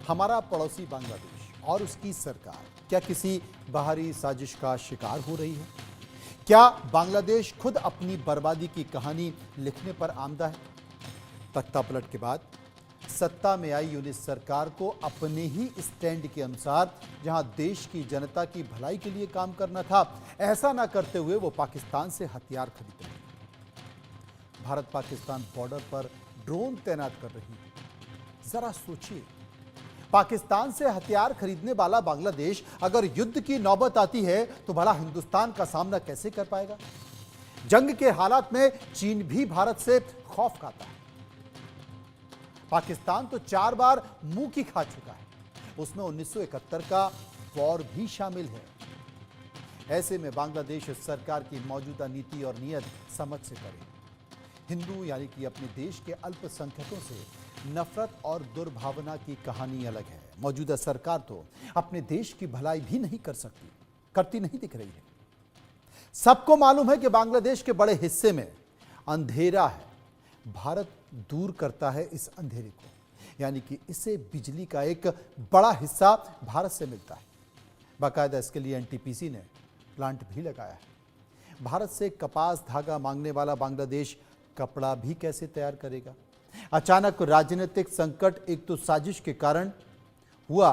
हमारा पड़ोसी बांग्लादेश और उसकी सरकार क्या किसी बाहरी साजिश का शिकार हो रही है? क्या बांग्लादेश खुद अपनी बर्बादी की कहानी लिखने पर आमदा है? तख्तापलट के बाद सत्ता में आई यूनिस सरकार को अपने ही स्टैंड के अनुसार जहां देश की जनता की भलाई के लिए काम करना था, ऐसा ना करते हुए वो पाकिस्तान से हथियार खरीद रही है। भारत पाकिस्तान बॉर्डर पर ड्रोन तैनात कर रही है। जरा सोचिए, पाकिस्तान से हथियार खरीदने वाला बांग्लादेश अगर युद्ध की नौबत आती है तो भला हिंदुस्तान का सामना कैसे कर पाएगा? जंग के हालात में चीन भी भारत से खौफ खाता है। पाकिस्तान तो 4 बार मुंह की खा चुका है, उसमें 1971 का वॉर भी शामिल है। ऐसे में बांग्लादेश सरकार की मौजूदा नीति और नीयत समझ से परे। हिंदू यानी कि अपने देश के अल्पसंख्यकों से नफरत और दुर्भावना की कहानी अलग है। मौजूदा सरकार तो अपने देश की भलाई भी नहीं करती नहीं दिख रही है। सबको मालूम है कि बांग्लादेश के बड़े हिस्से में अंधेरा है। भारत दूर करता है इस अंधेरे को, यानी कि इसे बिजली का एक बड़ा हिस्सा भारत से मिलता है। बाकायदा इसके लिए एनटीपीसी ने प्लांट भी लगाया है। भारत से कपास धागा मांगने वाला बांग्लादेश कपड़ा भी कैसे तैयार करेगा? अचानक राजनीतिक संकट एक तो साजिश के कारण हुआ,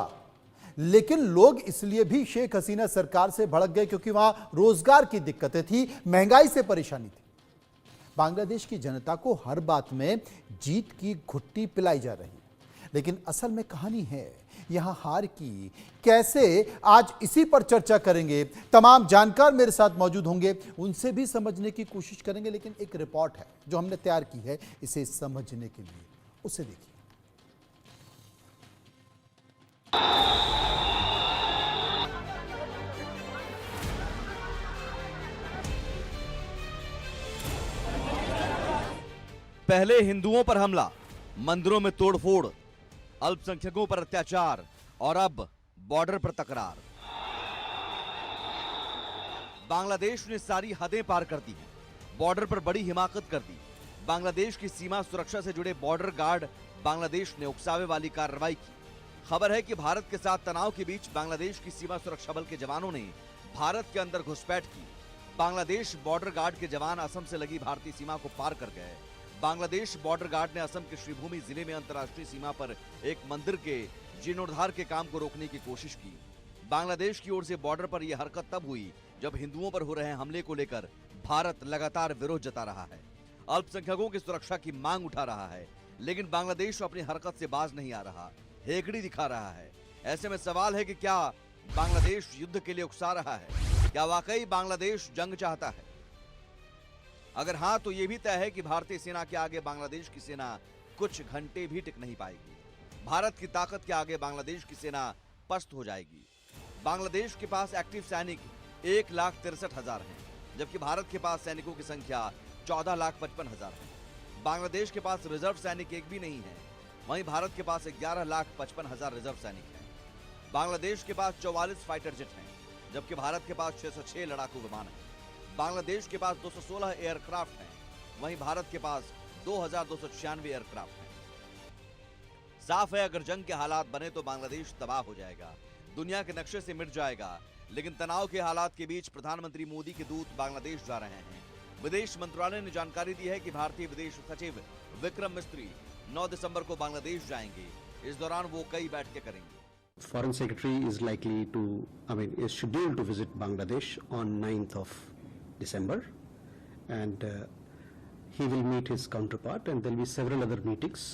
लेकिन लोग इसलिए भी शेख हसीना सरकार से भड़क गए क्योंकि वहां रोजगार की दिक्कतें थी, महंगाई से परेशानी थी। बांग्लादेश की जनता को हर बात में जीत की घुट्टी पिलाई जा रही है, लेकिन असल में कहानी है यहां हार की। कैसे, आज इसी पर चर्चा करेंगे। तमाम जानकार मेरे साथ मौजूद होंगे, उनसे भी समझने की कोशिश करेंगे। लेकिन एक रिपोर्ट है जो हमने तैयार की है इसे समझने के लिए, उसे देखिए। पहले हिंदुओं पर हमला, मंदिरों में तोड़फोड़, अल्पसंख्यकों पर अत्याचार और अब बॉर्डर पर तकरार। बांग्लादेश ने सारी हदें पार कर दी हैं, बॉर्डर पर बड़ी हिमाकत कर दी। बांग्लादेश की सीमा सुरक्षा से जुड़े बॉर्डर गार्ड बांग्लादेश ने उकसावे वाली कार्रवाई की। खबर है कि भारत के साथ तनाव के बीच बांग्लादेश की सीमा सुरक्षा बल के जवानों ने भारत के अंदर घुसपैठ की। बांग्लादेश बॉर्डर गार्ड के जवान असम से लगी भारतीय सीमा को पार कर गए। बांग्लादेश बॉर्डर गार्ड ने असम के श्रीभूमि जिले में अंतर्राष्ट्रीय सीमा पर एक मंदिर के जीर्णोद्धार के काम को रोकने की कोशिश की। बांग्लादेश की ओर से बॉर्डर पर यह हरकत तब हुई जब हिंदुओं पर हो रहे हमले को लेकर भारत लगातार विरोध जता रहा है, अल्पसंख्यकों की सुरक्षा की मांग उठा रहा है। लेकिन बांग्लादेश अपनी हरकत से बाज नहीं आ रहा, हेकड़ी दिखा रहा है। ऐसे में सवाल है कि क्या बांग्लादेश युद्ध के लिए उकसा रहा है? क्या वाकई बांग्लादेश जंग चाहता है? अगर हां, तो यह भी तय है कि भारतीय सेना के आगे बांग्लादेश की सेना कुछ घंटे भी टिक नहीं पाएगी। भारत की ताकत के आगे बांग्लादेश की सेना पस्त हो जाएगी। बांग्लादेश के पास एक्टिव सैनिक 1,63,000 हैं, जबकि भारत के पास सैनिकों की संख्या 14,55,000 है। बांग्लादेश के पास रिजर्व सैनिक एक भी नहीं है, वहीं भारत के पास 11,55,000 रिजर्व सैनिक हैं। बांग्लादेश के पास 44 फाइटर जेट हैं, जबकि भारत के पास 606 लड़ाकू विमान हैं। बांग्लादेश के पास 216 एयरक्राफ्ट हैं, वहीं भारत के पास 2,296 एयरक्राफ्ट हैं। साफ है, अगर जंग के हालात बने तो बांग्लादेश तबाह हो जाएगा, दुनिया के नक्शे से मिट जाएगा। लेकिन तनाव के हालात के बीच प्रधानमंत्री मोदी के दूत बांग्लादेश जा रहे हैं। विदेश मंत्रालय ने जानकारी दी है कि भारतीय विदेश सचिव विक्रम मिस्त्री 9 दिसंबर को बांग्लादेश जाएंगे। इस दौरान वो कई बैठकें करेंगे। Foreign Secretary is likely to, is scheduled to visit Bangladesh on 9th of December, and he will meet his counterpart, and there will be several other meetings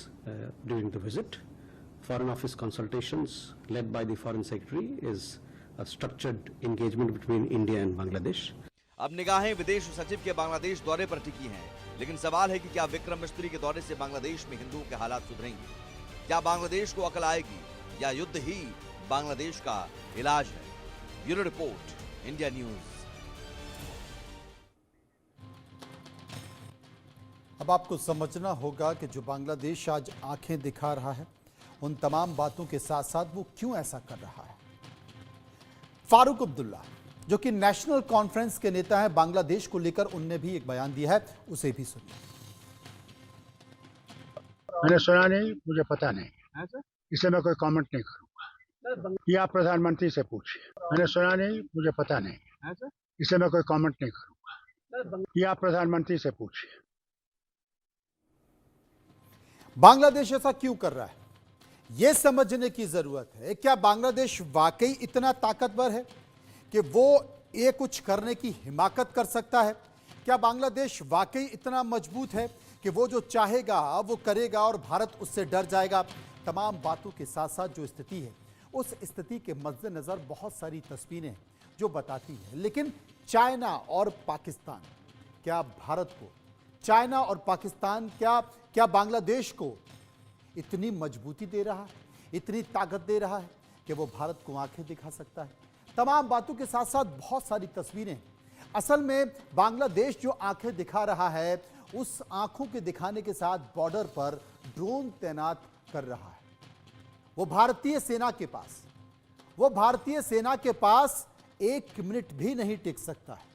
during the visit. Foreign Office consultations led by the Foreign Secretary is a structured engagement between India and Bangladesh. अब निगाहें विदेश सचिव के बांग्लादेश दौरे पर टिकी हैं, लेकिन सवाल है कि क्या विक्रम मिस्त्री के दौरे से बांग्लादेश में हिंदुओं के हालात सुधरेंगे? क्या बांग्लादेश को अकल आएगी या युद्ध ही बांग्लादेश का इलाज है? Bureau report, India news. अब आपको समझना होगा कि जो बांग्लादेश आज आंखें दिखा रहा है, उन तमाम बातों के साथ साथ वो क्यों ऐसा कर रहा है। फारूक अब्दुल्ला, जो कि नेशनल कॉन्फ्रेंस के नेता हैं, बांग्लादेश को लेकर उनने भी एक बयान दिया है, उसे भी सुनिए। मैंने सुना नहीं, मुझे पता नहीं। इसे मैं कोई कमेंट नहीं करूंगा। ये आप प्रधानमंत्री से पूछिए, मैंने सुना नहीं, मुझे पता नहीं, इसे मैं कोई कमेंट नहीं करूंगा। ये आप प्रधानमंत्री से पूछिए। बांग्लादेश ऐसा क्यों कर रहा है, यह समझने की जरूरत है। क्या बांग्लादेश वाकई इतना ताकतवर है कि वो ये कुछ करने की हिमाकत कर सकता है? क्या बांग्लादेश वाकई इतना मजबूत है कि वो जो चाहेगा वो करेगा और भारत उससे डर जाएगा? तमाम बातों के साथ साथ जो स्थिति है, उस स्थिति के मद्देनजर बहुत सारी तस्वीरें जो बताती हैं। लेकिन चाइना और पाकिस्तान, क्या भारत को, चाइना और पाकिस्तान क्या बांग्लादेश को इतनी मजबूती दे रहा है, इतनी ताकत दे रहा है कि वो भारत को आंखें दिखा सकता है? तमाम बातों के साथ साथ बहुत सारी तस्वीरें। असल में बांग्लादेश जो आंखें दिखा रहा है, उस आंखों के दिखाने के साथ बॉर्डर पर ड्रोन तैनात कर रहा है। वो भारतीय सेना के पास 1 मिनट भी नहीं टिक सकता है।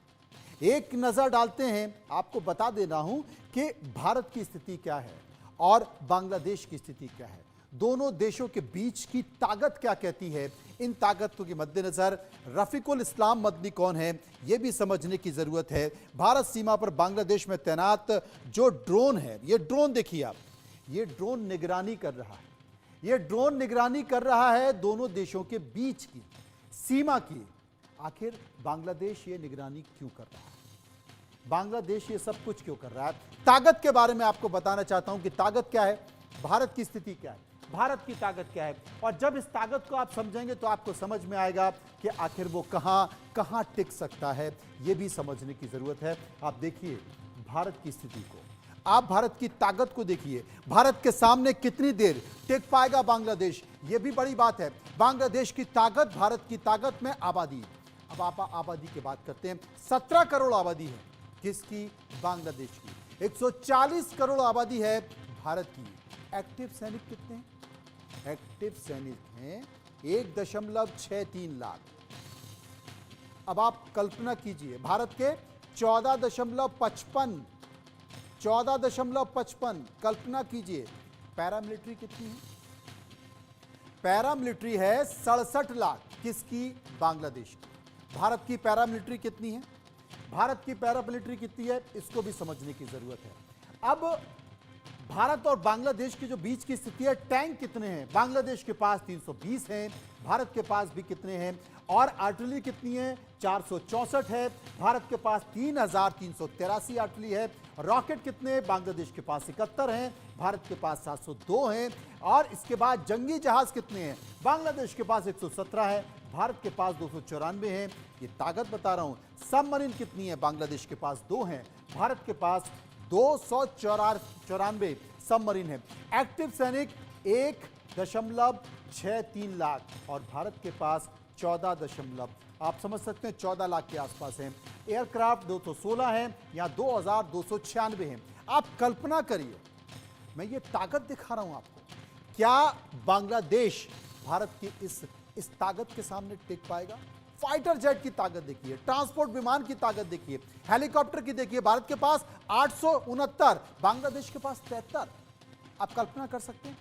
एक नजर डालते हैं, आपको बता दे रहा हूं कि भारत की स्थिति क्या है और बांग्लादेश की स्थिति क्या है, दोनों देशों के बीच की ताकत क्या कहती है। इन ताकतों के मद्देनजर रफीकुल इस्लाम मदनी कौन है, यह भी समझने की जरूरत है। भारत सीमा पर बांग्लादेश में तैनात जो ड्रोन है, ये ड्रोन देखिए आप, ये ड्रोन निगरानी कर रहा है। ये ड्रोन निगरानी कर रहा है दोनों देशों के बीच की सीमा की। आखिर बांग्लादेश ये निगरानी क्यों कर रहा है, बांग्लादेश ये सब कुछ क्यों कर रहा है? ताकत के बारे में आपको बताना चाहता हूं कि ताकत क्या है, भारत की स्थिति क्या है, भारत की ताकत क्या है। और जब इस ताकत को आप समझेंगे तो आपको समझ में आएगा कि आखिर वो कहां टिक सकता है, ये भी समझने की जरूरत है। आप देखिए भारत की स्थिति को, आप भारत की ताकत को देखिए। भारत के सामने कितनी देर टिक पाएगा बांग्लादेश, ये भी बड़ी बात है। बांग्लादेश की ताकत, भारत की ताकत में आबादी। अब आप आबादी की बात करते हैं। 17 करोड़ आबादी है किसकी, बांग्लादेश की। 140 करोड़ आबादी है भारत की। एक्टिव सैनिक कितने हैं? एक्टिव सैनिक हैं 1.63 लाख। अब आप कल्पना कीजिए, भारत के 14.55 कल्पना कीजिए। पैरामिलिट्री कितनी है? पैरामिलिट्री है 67 लाख किसकी, बांग्लादेश की। भारत की पैरामिलिट्री कितनी है? भारत की पैरामिलिट्री कितनी है, इसको भी समझने की जरूरत है। अब भारत और बांग्लादेश के जो बीच की स्थिति है, टैंक कितने हैं? बांग्लादेश के पास 320 हैं, भारत के पास भी कितने हैं? और आर्टिलरी कितनी है? 464 है। भारत के पास 3383 आर्टिलरी है। रॉकेट कितने? बांग्लादेश के पास 71 हैं, भारत के पास 702 हैं। और इसके बाद जंगी जहाज कितने हैं? बांग्लादेश के पास 117 है, भारत के पास 294 हैं। ये ताकत बता रहा हूं। सबमरीन कितनी है? बांग्लादेश के पास 2 हैं, भारत के पास 294 सबमरीन है। एक्टिव सैनिक 1.63 लाख और भारत के पास 14 आप समझ सकते हैं 14 लाख के आसपास हैं। एयरक्राफ्ट 216 हैं, यहाँ 2296 हैं। आप कल्पना करिए, मैं ये ताकत दिखा रहा हूं आपको। क्या बांग्लादेश भारत की इस ताकत के सामने टिक पाएगा? फाइटर जेट की ताकत देखिए, ट्रांसपोर्ट विमान की ताकत देखिए, हेलीकॉप्टर की देखिए। भारत के पास 869, बांग्लादेश के पास 73। आप कल्पना कर सकते हैं,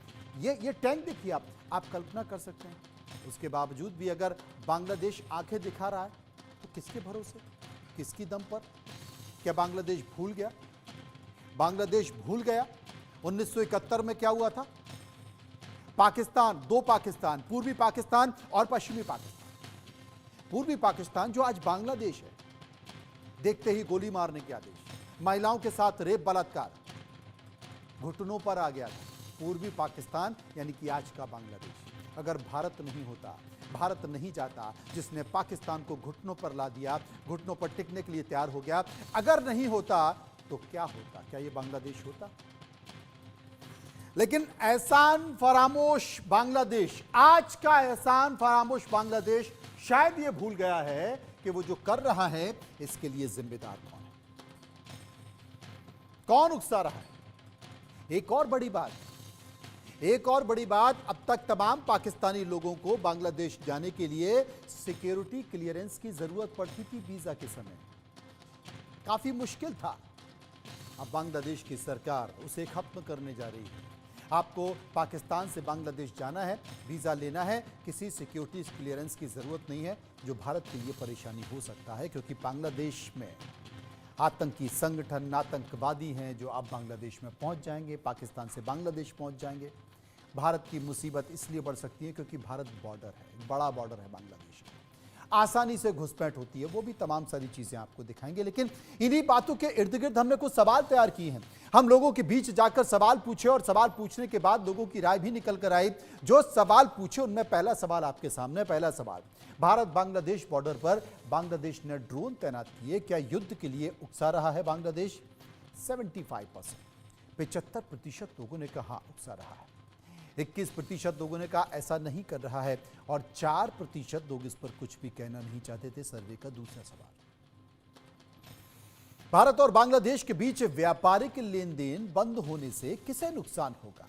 ये टैंक देखिए आप कल्पना कर सकते हैं। उसके बावजूद भी अगर बांग्लादेश आंखें दिखा रहा है तो किसके भरोसे, किसकी दम पर? क्या बांग्लादेश भूल गया? बांग्लादेश भूल गया 1971 में क्या हुआ था? पाकिस्तान, 2 पाकिस्तान, पूर्वी पाकिस्तान और पश्चिमी पाकिस्तान। पूर्वी पाकिस्तान जो आज बांग्लादेश है, देखते ही गोली मारने के आदेश, महिलाओं के साथ रेप बलात्कार, घुटनों पर आ गया था पूर्वी पाकिस्तान, यानी कि आज का बांग्लादेश। अगर भारत नहीं होता, भारत नहीं जाता, जिसने पाकिस्तान को घुटनों पर ला दिया, घुटनों पर टिकने के लिए तैयार हो गया, अगर नहीं होता तो क्या होता? क्या ये बांग्लादेश होता? लेकिन एहसान फरामोश बांग्लादेश, आज का एहसान फरामोश बांग्लादेश शायद ये भूल गया है कि वो जो कर रहा है इसके लिए जिम्मेदार कौन है, कौन उकसा रहा है। एक और बड़ी बात, अब तक तमाम पाकिस्तानी लोगों को बांग्लादेश जाने के लिए सिक्योरिटी क्लियरेंस की जरूरत पड़ती थी। वीजा के समय काफी मुश्किल था। अब बांग्लादेश की सरकार उसे खत्म करने जा रही है। आपको पाकिस्तान से बांग्लादेश जाना है, वीज़ा लेना है, किसी सिक्योरिटी क्लियरेंस की ज़रूरत नहीं है, जो भारत के लिए परेशानी हो सकता है क्योंकि बांग्लादेश में आतंकी संगठन, आतंकवादी हैं जो अब बांग्लादेश में पहुंच जाएंगे, पाकिस्तान से बांग्लादेश पहुंच जाएंगे। भारत की मुसीबत इसलिए बढ़ सकती है क्योंकि भारत बॉर्डर है, बड़ा बॉर्डर है बांग्लादेश का, आसानी से घुसपैठ होती है। वो भी तमाम सारी चीज़ें आपको दिखाएंगे, लेकिन इन्हीं बातों के इर्द गिर्द हमने कुछ सवाल तैयार किए हैं। हम लोगों के बीच जाकर सवाल पूछे और सवाल पूछने के बाद लोगों की राय भी निकल कर आई। जो सवाल पूछे उनमें पहला सवाल आपके सामने। पहला सवाल, भारत बांग्लादेश बॉर्डर पर बांग्लादेश ने ड्रोन तैनात किए, क्या युद्ध के लिए उकसा रहा है बांग्लादेश? 75% लोगों ने कहा उकसा रहा है, 21% लोगों ने कहा ऐसा नहीं कर रहा है और 4% लोग इस पर कुछ भी कहना नहीं चाहते थे। सर्वे का दूसरा सवाल, भारत और बांग्लादेश के बीच व्यापारिक लेन देन बंद होने से किसे नुकसान होगा?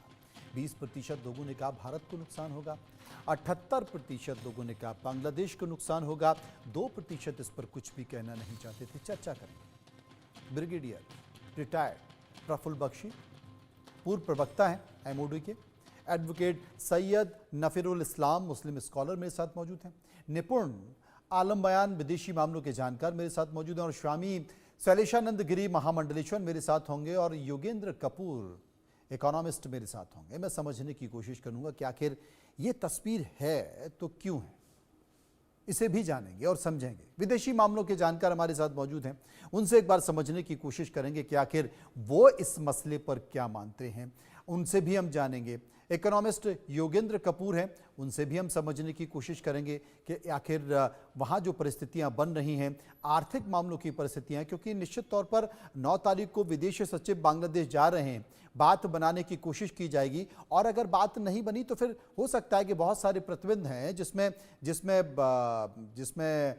20% लोगों ने कहा भारत को नुकसान होगा, 78% लोगों ने कहा बांग्लादेश को नुकसान होगा, 2% इस पर कुछ भी कहना नहीं चाहते थे। चर्चा करेंगे। ब्रिगेडियर रिटायर्ड प्रफुल्ल बख्शी पूर्व प्रवक्ता हैं एमओडी के, एडवोकेट सैयद नफीरुल इस्लाम मुस्लिम स्कॉलर मेरे साथ मौजूद हैं, निपुण आलम बयान विदेशी मामलों के जानकार मेरे साथ मौजूद हैं, और स्वामी शैलेशानंद गिरी महामंडलेश्वर मेरे साथ होंगे, और योगेंद्र कपूर इकोनॉमिस्ट मेरे साथ होंगे। मैं समझने की कोशिश करूंगा कि आखिर ये तस्वीर है तो क्यों है, इसे भी जानेंगे और समझेंगे। विदेशी मामलों के जानकार हमारे साथ मौजूद हैं, उनसे एक बार समझने की कोशिश करेंगे कि आखिर वो इस मसले पर क्या मानते हैं, उनसे भी हम जानेंगे। इकोनॉमिस्ट योगेंद्र कपूर हैं, उनसे भी हम समझने की कोशिश करेंगे कि आखिर वहाँ जो परिस्थितियाँ बन रही हैं, आर्थिक मामलों की परिस्थितियाँ, क्योंकि निश्चित तौर पर 9 तारीख को विदेश सचिव बांग्लादेश जा रहे हैं, बात बनाने की कोशिश की जाएगी, और अगर बात नहीं बनी तो फिर हो सकता है कि बहुत सारे प्रतिबंध हैं जिसमें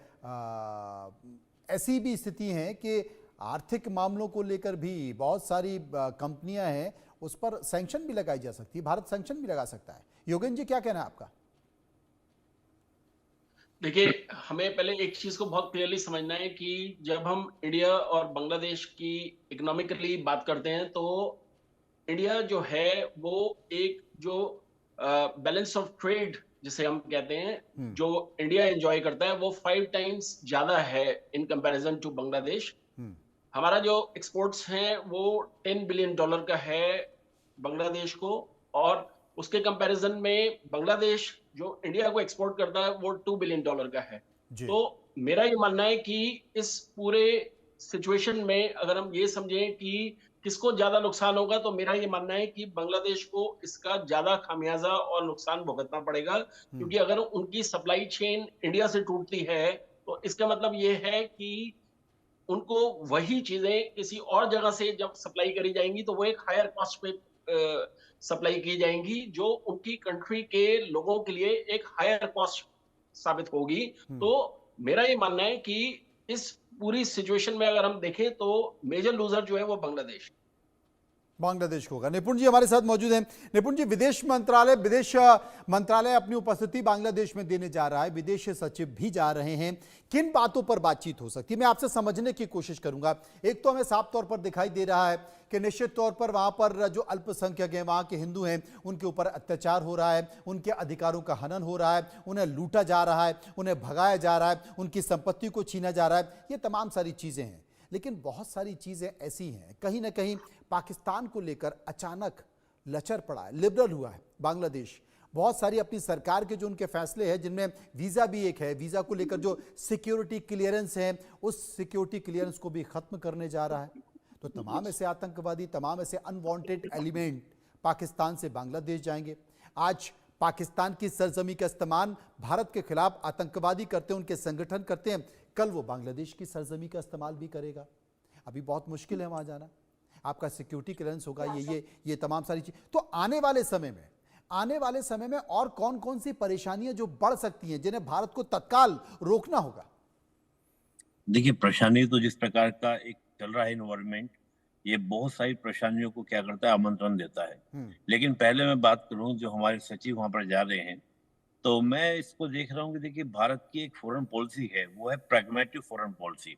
ऐसी भी स्थिति है कि आर्थिक मामलों को लेकर भी बहुत सारी कंपनियां हैं, उस पर सैंक्शन भी लगाई जा सकती है, भारत सैंक्शन भी लगा सकता है। योगेंद्र जी, क्या कहना है आपका? देखिए, हमें पहले एक चीज को बहुत क्लियरली समझना है कि जब हम इंडिया और बांग्लादेश की इकोनॉमिकली बात करते हैं तो इंडिया जो है वो एक जो बैलेंस ऑफ ट्रेड जिसे हम कहते हैं, जो इंडिया एंजॉय करता है वो 5 टाइम्स ज्यादा है इन कंपैरिजन टू बांग्लादेश। हमारा जो एक्सपोर्ट्स हैं वो $10 बिलियन का है बांग्लादेश को, और उसके कंपैरिजन में बांग्लादेश जो इंडिया को एक्सपोर्ट करता है वो $2 बिलियन का है। तो मेरा ये मानना है कि इस पूरे सिचुएशन में अगर हम ये समझें कि किसको ज्यादा नुकसान होगा, तो मेरा ये मानना है कि बांग्लादेश को इसका ज्यादा खामियाजा और नुकसान भुगतना पड़ेगा, क्योंकि अगर उनकी सप्लाई चेन इंडिया से टूटती है तो इसका मतलब ये है कि उनको वही चीजें किसी और जगह से जब सप्लाई करी जाएंगी तो वो एक हायर कॉस्ट पे सप्लाई की जाएंगी, जो उनकी कंट्री के लोगों के लिए एक हायर कॉस्ट साबित होगी। तो मेरा ये मानना है कि इस पूरी सिचुएशन में अगर हम देखें तो मेजर लूजर जो है वो बांग्लादेश को होगा। निपुण जी हमारे साथ मौजूद हैं। निपुण जी, विदेश मंत्रालय अपनी उपस्थिति बांग्लादेश में देने जा रहा है, विदेश सचिव भी जा रहे हैं, किन बातों पर बातचीत हो सकती है, मैं आपसे समझने की कोशिश करूंगा। एक तो हमें साफ तौर पर दिखाई दे रहा है कि निश्चित तौर पर वहां पर जो अल्पसंख्यक हैं, वहां के हिंदू हैं, उनके ऊपर अत्याचार हो रहा है, उनके अधिकारों का हनन हो रहा है, उन्हें लूटा जा रहा है, उन्हें भगाया जा रहा है, उनकी संपत्ति को छीना जा रहा है, ये तमाम सारी चीजें हैं। लेकिन बहुत सारी चीजें ऐसी हैं, कहीं ना कहीं पाकिस्तान को लेकर अचानक लचर पड़ा है, लिबरल हुआ है बांग्लादेश। बहुत सारी अपनी सरकार के जो उनके फैसले हैं, जिनमें वीज़ा भी एक है, वीज़ा को लेकर जो सिक्योरिटी क्लियरेंस है, उस सिक्योरिटी क्लियरेंस को भी ख़त्म करने जा रहा है। तो तमाम ऐसे आतंकवादी, तमाम ऐसे अनवांटेड एलिमेंट पाकिस्तान से बांग्लादेश जाएंगे। आज पाकिस्तान की सरजमी का इस्तेमाल भारत के खिलाफ आतंकवादी करते हैं, उनके संगठन करते हैं, कल वो बांग्लादेश की सरजमी का इस्तेमाल भी करेगा। अभी बहुत मुश्किल है वहाँ जाना, आपका सिक्योरिटी क्लियरेंस होगा, ये तमाम सारी चीज। तो आने वाले समय में और कौन कौन सी परेशानियां जो बढ़ सकती हैं, जिन्हें भारत को तत्काल रोकना होगा? देखिए, परेशानी तो जिस प्रकार का एक चल रहा है एनवायरमेंट, ये बहुत सारी परेशानियों को क्या करता है, आमंत्रण देता है। लेकिन पहले मैं बात करूं, जो हमारे सचिव वहां पर जा रहे हैं, तो मैं इसको देख रहा हूं कि देखिए, भारत की एक फॉरेन पॉलिसी है, वो है pragmatic foreign policy.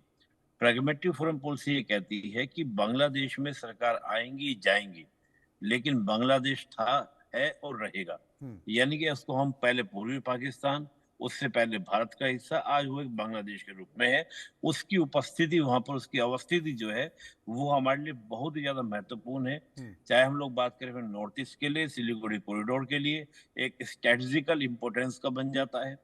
Pragmatic foreign policy ये कहती है कि बांग्लादेश में सरकार आएंगी जाएंगी, लेकिन बांग्लादेश था, है और रहेगा। यानी कि उसको हम पहले पूर्वी पाकिस्तान, उससे पहले भारत का हिस्सा, आज वो एक बांग्लादेश के रूप में है। उसकी उपस्थिति वहां पर, उसकी अवस्थिति जो है वो हमारे लिए बहुत ही ज्यादा महत्वपूर्ण है। चाहे हम लोग बात करें नॉर्थ ईस्ट के लिए, सिलीगुड़ी कॉरिडोर के लिए एक स्ट्रेटेजिकल इंपॉर्टेंस का बन जाता है।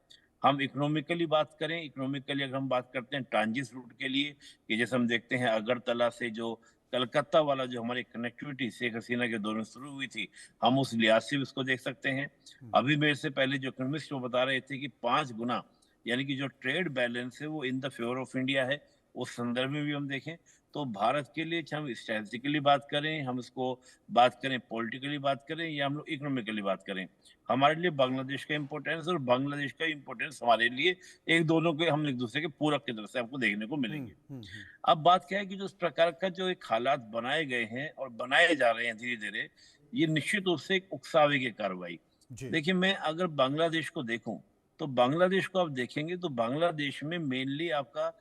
हम इकोनॉमिकली बात करें, इकोनॉमिकली अगर हम बात करते हैं ट्रांजिट रूट के लिए, कि जैसे हम देखते हैं अगरतला से जो कलकत्ता वाला जो हमारी कनेक्टिविटी शेख हसीना के दौर में शुरू हुई थी, हम उस लिहाज से भी उसको देख सकते हैं। अभी मेरे से पहले जो इकोनॉमिस्ट वो बता रहे थे कि 5 गुना, यानी कि जो ट्रेड बैलेंस है वो in the favour of India है। उस संदर्भ में भी हम देखें तो भारत के लिए, चाहे हम स्ट्रेटेजिकली बात करें, हम इसको बात करें पॉलिटिकली बात करें, या हम लोग इकोनॉमिकली बात करें, हमारे लिए बांग्लादेश का इंपॉर्टेंस और बांग्लादेश का इंपॉर्टेंस हमारे लिए एक दोनों के, हम एक दूसरे के पूरक की तरफ से आपको देखने को मिलेंगे। अब बात क्या है कि जो इस प्रकार का जो एक हालात बनाए गए हैं और बनाए जा रहे हैं धीरे धीरे, ये निश्चित रूप से एक उकसावे की कार्रवाई। देखिए, मैं अगर बांग्लादेश को देखूं तो बांग्लादेश को आप देखेंगे तो बांग्लादेश में मेनली आपका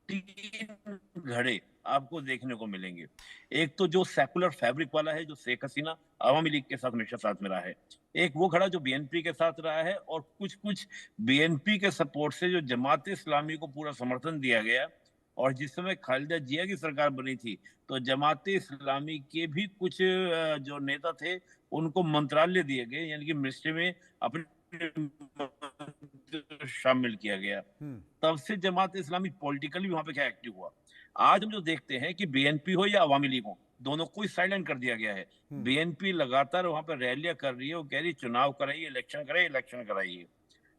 3 घड़े आपको देखने को मिलेंगे। एक तो जो सेकुलर फैब्रिक वाला है, जो शेख हसीना अवामी लीग के साथ हमेशा साथ में रहा है। एक वो खड़ा जो बीएनपी के साथ रहा है, और कुछ कुछ बीएनपी के सपोर्ट से जो जमात इस्लामी को पूरा समर्थन दिया गया। और जिस समय खालिदा जिया की सरकार बनी थी तो जमात इस्लामी के भी कुछ जो नेता थे उनको मंत्रालय दिए गए, यानी कि मिनिस्ट्री में अपने शामिल किया गया। तब से जमात इस्लामी पॉलिटिकली वहां पे क्या एक्टिव हुआ। आज हम जो देखते हैं कि बीएनपी हो या अवामी लीग हो, दोनों को साइलेंट कर दिया गया है। बीएनपी लगातार वहां पर रैलियां कर रही है, वो कह रही है चुनाव कराइए, इलेक्शन कराइए, इलेक्शन कराइए।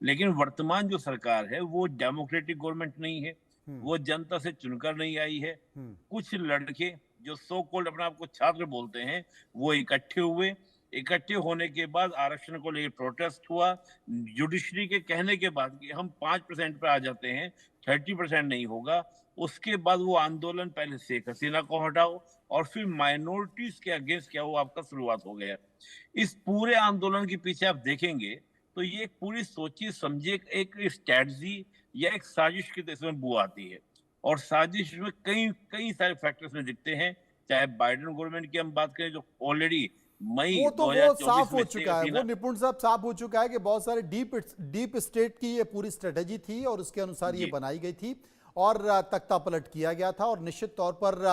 लेकिन वर्तमान जो सरकार है वो डेमोक्रेटिक गवर्नमेंट नहीं है, वो जनता से चुनकर नहीं आई है। कुछ लड़के जो सो कॉल्ड अपने आप को छात्र बोलते हैं, वो इकट्ठे हुए। इकट्ठे होने के बाद आरक्षण को लेकर प्रोटेस्ट हुआ। जुडिशरी के कहने के बाद कि हम 5% पे आ जाते हैं, 30% नहीं होगा। उसके बाद वो आंदोलन, पहले शेख हसीना को हटाओ और फिर माइनॉरिटीज के अगेंस्ट क्या वो आपका शुरुआत हो गया। इस पूरे आंदोलन के पीछे आप देखेंगे तो ये एक पूरी सोची समझी एक स्ट्रेटजी या एक साजिश की इसमें बू आती है। और साजिश में कई कई सारे फैक्टर्स में दिखते हैं। चाहे बाइडेन गवर्नमेंट की हम बात करें, जो ऑलरेडी मई वो 2024 साफ हो में चुका है, वो निपुण साहब साफ हो चुका है कि बहुत सारे डीप स्टेट की ये पूरी स्ट्रेटेजी थी और उसके अनुसार ये बनाई गई थी और तख्ता पलट किया गया था। और निश्चित तौर पर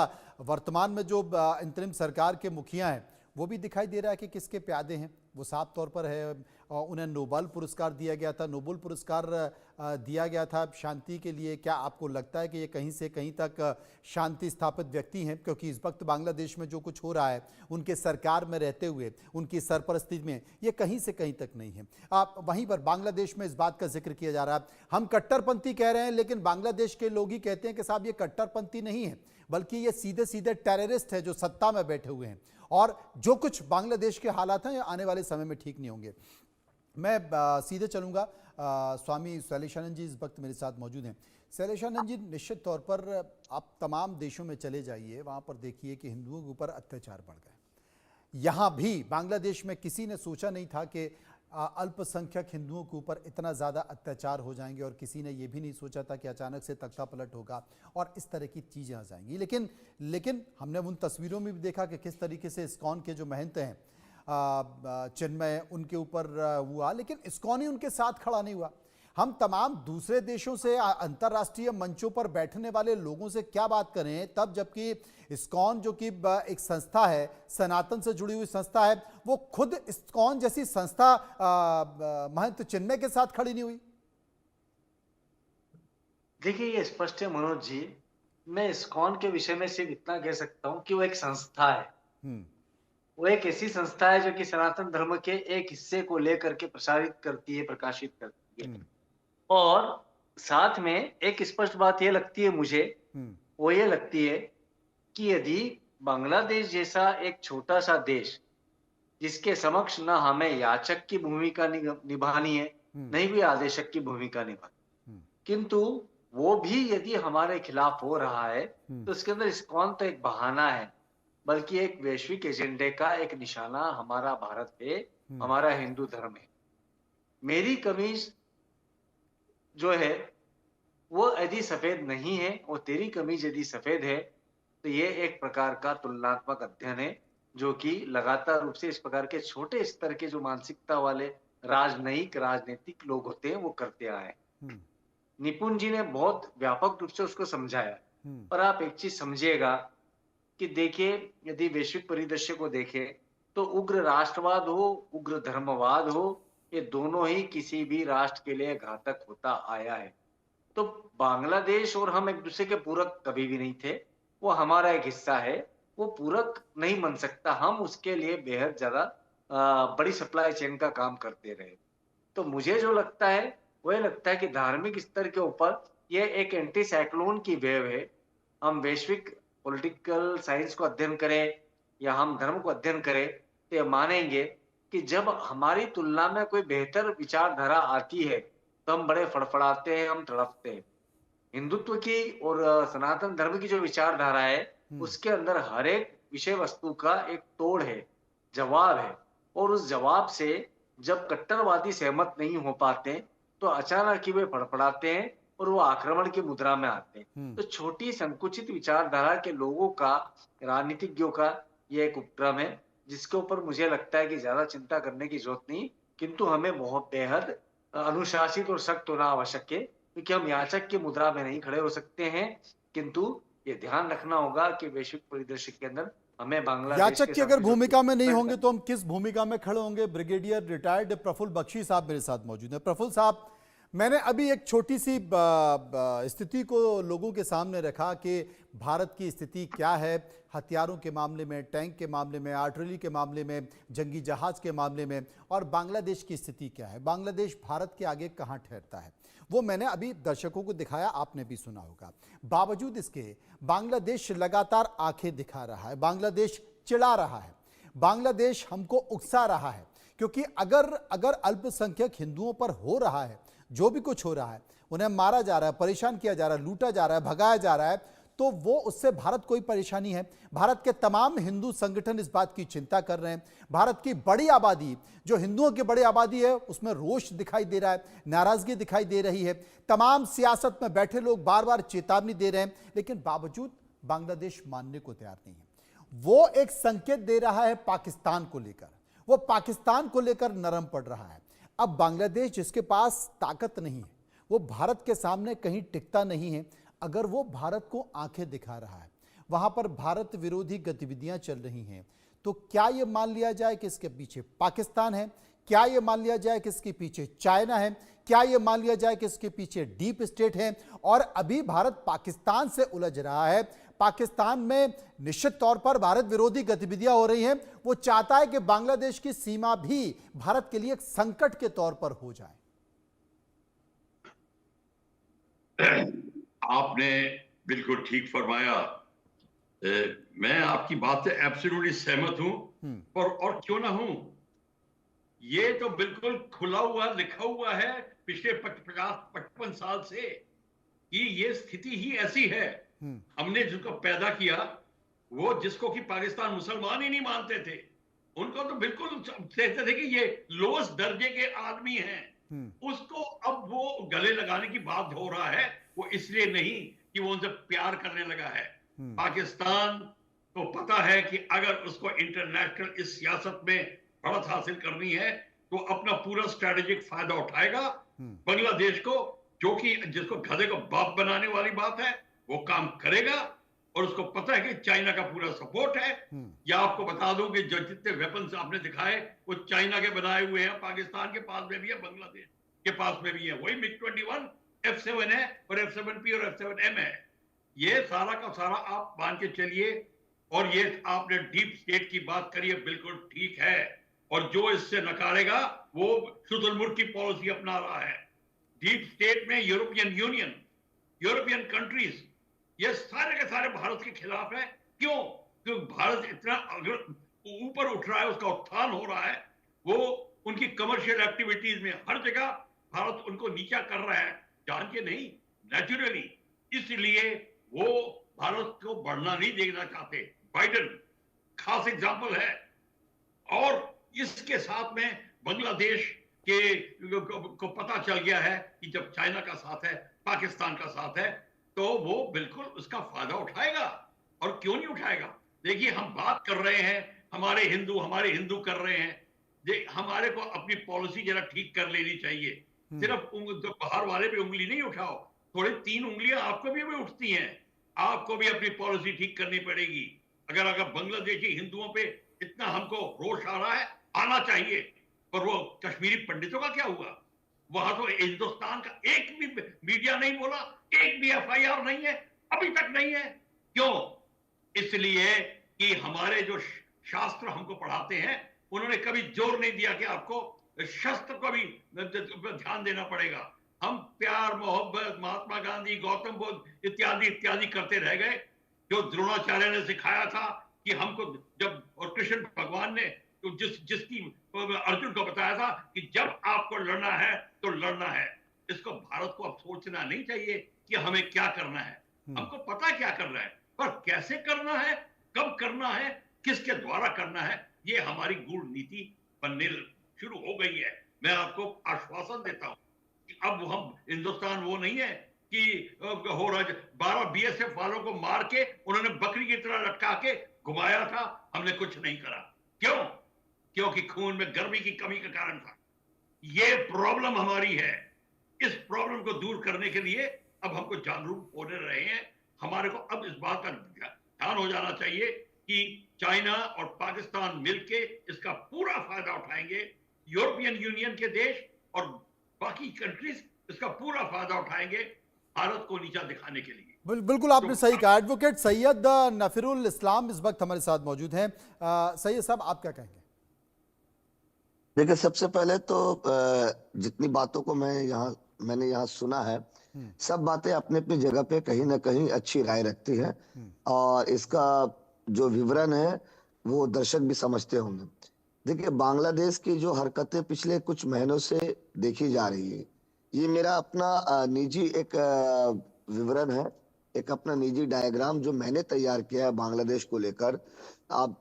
वर्तमान में जो इंतरिम सरकार के मुखिया हैं वो भी दिखाई दे रहा है कि किसके प्यादे हैं, वो साफ तौर पर है। उन्हें नोबेल पुरस्कार दिया गया था, नोबेल पुरस्कार दिया गया था शांति के लिए। क्या आपको लगता है कि ये कहीं से कहीं तक शांति स्थापित व्यक्ति हैं? क्योंकि इस वक्त बांग्लादेश में जो कुछ हो रहा है उनके सरकार में रहते हुए, उनकी सरपरस्ती में, ये कहीं से कहीं तक नहीं है। आप वहीं पर बांग्लादेश में इस बात का जिक्र किया जा रहा है, हम कट्टरपंथी कह रहे हैं, लेकिन बांग्लादेश के लोग ही कहते हैं कि साहब ये कट्टरपंथी नहीं है, बल्कि ये सीधे सीधे टेररिस्ट है जो सत्ता में बैठे हुए हैं। और जो कुछ बांग्लादेश के हालात हैं आने वाले समय में ठीक नहीं होंगे। मैं सीधे चलूंगा, स्वामी शैलेशानंद जी इस वक्त मेरे साथ मौजूद हैं। शैलेशानंद जी, निश्चित तौर पर आप तमाम देशों में चले जाइए, वहाँ पर देखिए कि हिंदुओं के ऊपर अत्याचार बढ़ गए। यहाँ भी बांग्लादेश में किसी ने सोचा नहीं था कि अल्पसंख्यक हिंदुओं के ऊपर इतना ज़्यादा अत्याचार हो जाएंगे, और किसी ने यह भी नहीं सोचा था कि अचानक से तख्ता पलट होगा और इस तरह की चीज़ें आ जाएंगी। लेकिन हमने उन तस्वीरों में भी देखा कि किस तरीके से इस्कॉन के जो महंत हैं चिन्मय, उनके ऊपर हुआ, लेकिन इस्कॉन ही उनके साथ खड़ा नहीं हुआ। हम तमाम दूसरे देशों से, अंतर्राष्ट्रीय मंचों पर बैठने वाले लोगों से क्या बात करें तब, जबकि इस्कॉन जो कि एक संस्था है, सनातन से जुड़ी हुई संस्था है, वो खुद इस्कॉन जैसी संस्था महंत चिन्मय के साथ खड़ी नहीं हुई। देखिए, ये स्पष्ट है मनोज जी। मैं इस्कॉन के विषय में सिर्फ इतना कह सकता हूं कि वो एक संस्था है। वो एक ऐसी संस्था है जो कि सनातन धर्म के एक हिस्से को लेकर के प्रसारित करती है, प्रकाशित करती है। और साथ में एक स्पष्ट बात ये लगती है मुझे, वो ये लगती है कि यदि बांग्लादेश जैसा एक छोटा सा देश, जिसके समक्ष न हमें याचक की भूमिका निभानी है, नहीं भी आदेशक की भूमिका निभानी, किंतु वो भी यदि हमारे खिलाफ हो रहा है तो इसके अंदर इस्कॉन तो एक बहाना है, बल्कि एक वैश्विक एजेंडे का एक निशाना हमारा भारत है, हमारा हिंदू धर्म है। मेरी कमीज जो है वो यदि सफेद नहीं है और तेरी कमीज यदि सफेद है, तो ये एक प्रकार का तुलनात्मक अध्ययन है जो कि लगातार रूप से इस प्रकार के छोटे स्तर के जो मानसिकता वाले राजनीतिक लोग होते हैं वो करते आए हैं। निपुण जी ने बहुत व्यापक रूप से उसको समझाया। और आप एक चीज समझिएगा कि देखिए, यदि वैश्विक परिदृश्य को देखें तो उग्र राष्ट्रवाद हो, उग्र धर्मवाद हो, ये दोनों ही किसी भी राष्ट्र के लिए घातक होता आया है। तो बांग्लादेश और हम एक दूसरे के पूरक कभी भी नहीं थे। वो हमारा एक हिस्सा है, वो पूरक नहीं बन सकता। हम उसके लिए बेहद ज्यादा बड़ी सप्लाई चेन का काम करते रहे। तो मुझे जो लगता है वो ये लगता है कि धार्मिक स्तर के ऊपर ये एक एंटी साइक्लोन की वेव है। हम वैश्विक पॉलिटिकल साइंस को अध्ययन करें या हम धर्म को अध्ययन करें तो ये मानेंगे कि जब हमारी तुलना में कोई बेहतर विचारधारा आती है तो हम बड़े फड़फड़ाते हैं, हम तड़पते हैं। हिंदुत्व की और सनातन धर्म की जो विचारधारा है उसके अंदर हर एक विषय वस्तु का एक तोड़ है, जवाब है। और उस जवाब से जब कट्टरवादी सहमत नहीं हो पाते तो अचानक ही वे फड़फड़ाते हैं और वो आक्रमण की मुद्रा में आते हैं। तो छोटी संकुचित विचारधारा के लोगों का, राजनीतिज्ञों का ये एक उपक्रम है जिसके ऊपर मुझे लगता है कि ज्यादा चिंता करने की जरूरत नहीं, किंतु हमें बहुत बेहद अनुशासित और सख्त होना आवश्यक है, क्योंकि हम याचक की मुद्रा में नहीं खड़े हो सकते हैं। किंतु ये ध्यान रखना होगा कि वैश्विक परिदृश्य के अंदर हमें बांग्लादेश याचक की अगर भूमिका में नहीं होंगे तो तो हम किस भूमिका में खड़े होंगे? ब्रिगेडियर रिटायर्ड प्रफुल्ल बख्शी साहब मेरे साथ मौजूद हैं। प्रफुल्ल साहब, मैंने अभी एक छोटी सी स्थिति को लोगों के सामने रखा कि भारत की स्थिति क्या है हथियारों के मामले में, टैंक के मामले में, आर्टिलरी के मामले में, जंगी जहाज के मामले में, और बांग्लादेश की स्थिति क्या है, बांग्लादेश भारत के आगे कहाँ ठहरता है, वो मैंने अभी दर्शकों को दिखाया, आपने भी सुना होगा। बावजूद इसके बांग्लादेश लगातार आंखें दिखा रहा है, बांग्लादेश चिढ़ा रहा है, बांग्लादेश हमको उकसा रहा है, क्योंकि अगर अल्पसंख्यक हिंदुओं पर हो रहा है, जो भी कुछ हो रहा है, उन्हें मारा जा रहा है, परेशान किया जा रहा है, लूटा जा रहा है, भगाया जा रहा है, तो वो उससे भारत कोई परेशानी है? भारत के तमाम हिंदू संगठन इस बात की चिंता कर रहे हैं। भारत की बड़ी आबादी, जो हिंदुओं की बड़ी आबादी है, उसमें रोष दिखाई दे रहा है, नाराजगी दिखाई दे रही है। तमाम सियासत में बैठे लोग बार बार चेतावनी दे रहे हैं, लेकिन बावजूद बांग्लादेश मानने को तैयार नहीं है। वो एक संकेत दे रहा है पाकिस्तान को लेकर, वो पाकिस्तान को लेकर नरम पड़ रहा है। अब बांग्लादेश जिसके पास ताकत नहीं है, वो भारत के सामने कहीं टिकता नहीं है। अगर वो भारत को आंखें दिखा रहा है, वहां पर भारत विरोधी गतिविधियां चल रही हैं, तो क्या ये मान लिया जाए कि इसके पीछे पाकिस्तान है? क्या ये मान लिया जाए कि इसके पीछे चाइना है? क्या ये मान लिया जाए कि इसके पीछे डीप स्टेट है? और अभी भारत पाकिस्तान से उलझ रहा है। पाकिस्तान में निश्चित तौर पर भारत विरोधी गतिविधियां हो रही हैं। वो चाहता है कि बांग्लादेश की सीमा भी भारत के लिए एक संकट के तौर पर हो जाए। आपने बिल्कुल ठीक फरमाया। मैं आपकी बात से एब्सोल्युटली सहमत हूं और क्यों ना हूं। ये तो बिल्कुल खुला हुआ लिखा हुआ है पिछले 50-55 साल से कि ये स्थिति ही ऐसी है। हमने जिसको पैदा किया, वो जिसको कि पाकिस्तान मुसलमान ही नहीं मानते थे, उनको तो बिल्कुल कहते थे कि ये लोएस्ट दर्जे के आदमी हैं। उसको अब वो गले लगाने की बात हो रहा है, वो इसलिए नहीं कि वो उनसे प्यार करने लगा है। पाकिस्तान को पता है कि अगर उसको इंटरनेशनल इस सियासत में बढ़त हासिल करनी है तो अपना पूरा स्ट्रेटेजिक फायदा उठाएगा। बांग्लादेश को, जो कि जिसको गधे को बाप बनाने वाली बात है, वो काम करेगा। और उसको पता है कि चाइना का पूरा सपोर्ट है। या आपको बता दूं कि जो जितने वेपन्स आपने दिखाए वो चाइना के बनाए हुए हैं, पाकिस्तान के पास में भी है, बांग्लादेश के पास में भी है। वही MiG-21 F7 है और F7P और F7M है। ये सारा का सारा आप मान के चलिए। और ये आपने डीप स्टेट की बात करी है, बिल्कुल ठीक है। और जो इससे नकारेगा वो शुतुरमुर्ग की पॉलिसी अपना रहा है। डीप स्टेट में यूरोपियन यूनियन, यूरोपियन कंट्रीज, ये सारे के सारे भारत के खिलाफ है। क्यों? क्योंकि भारत इतना अगर ऊपर उठ रहा है, उसका उत्थान हो रहा है, वो उनकी कमर्शियल एक्टिविटीज में हर जगह भारत उनको नीचा कर रहा है, जान के नहीं, नेचुरली। इसलिए वो भारत को बढ़ना नहीं देखना चाहते। बाइडेन खास एग्जाम्पल है। और इसके साथ में बांग्लादेश के को पता चल गया है कि जब चाइना का साथ है, पाकिस्तान का साथ है, तो वो बिल्कुल उसका फायदा उठाएगा। और क्यों नहीं उठाएगा? देखिए, हम बात कर रहे हैं, हमारे हिंदू कर रहे हैं। हमारे को अपनी पॉलिसी जरा ठीक कर लेनी चाहिए। सिर्फ बाहर वाले पे उंगली नहीं उठाओ, थोड़ी 3 उंगलियां आपको भी उठती हैं। आपको भी अपनी पॉलिसी ठीक करनी पड़ेगी। अगर बांग्लादेशी हिंदुओं पे इतना हमको रोष आ रहा है, आना चाहिए, पर वो कश्मीरी पंडितों का क्या हुआ? वहां तो हिंदुस्तान का एक भी मीडिया नहीं बोला, एक भी FIR नहीं है, अभी तक नहीं है। क्यों? इसलिए कि हमारे जो शास्त्र हमको पढ़ाते हैं, उन्होंने कभी जोर नहीं दिया कि आपको शस्त्र को भी ध्यान देना पड़ेगा। हम प्यार, मोहब्बत, महात्मा गांधी, गौतम बुद्ध इत्यादि इत्यादि करते रह गए। जो द्रोणाचार्य ने सिखाया था कि हमको जब, और कृष्ण भगवान ने तो जिसकी अर्जुन को बताया था कि जब आपको लड़ना है तो लड़ना है। इसको भारत को अब सोचना नहीं चाहिए कि हमें क्या करना है। हमको पता है क्या करना है, पर कैसे करना है, कब करना है, किसके द्वारा करना है, ये हमारी गूढ़ नीति बनने शुरू हो गई है। मैं आपको आश्वासन देता हूं कि अब हम हिंदुस्तान वो नहीं है कि हो रहा 12 BSF वालों को मार के उन्होंने बकरी की तरह लटका के घुमाया था, हमने कुछ नहीं करा। क्यों? क्योंकि खून में गर्मी की कमी के कारण था। ये प्रॉब्लम हमारी है। इस प्रॉब्लम को दूर करने के लिए अब हमको जागरूक होने रहे हैं। हमारे को अब इस बात का ध्यान हो जाना चाहिए कि चाइना और पाकिस्तान मिलके इसका पूरा फायदा उठाएंगे। यूरोपियन यूनियन के देश और बाकी कंट्रीज इसका पूरा फायदा उठाएंगे भारत को नीचा दिखाने के लिए। बिल्कुल आपने सही कहा। एडवोकेट सैयद नफीरुल इस्लाम इस वक्त हमारे साथ मौजूद हैं। सैयद साहब, आप क्या कहेंगे? देखिए, सबसे पहले तो जितनी बातों को मैंने यहाँ सुना है, सब बातें अपनी अपनी जगह पे कहीं ना कहीं अच्छी राय रखती है, और इसका जो विवरण है वो दर्शक भी समझते होंगे। देखिए, बांग्लादेश की जो हरकतें पिछले कुछ महीनों से देखी जा रही है, ये मेरा अपना निजी एक विवरण है, एक अपना निजी डायग्राम जो मैंने तैयार किया है बांग्लादेश को लेकर। आप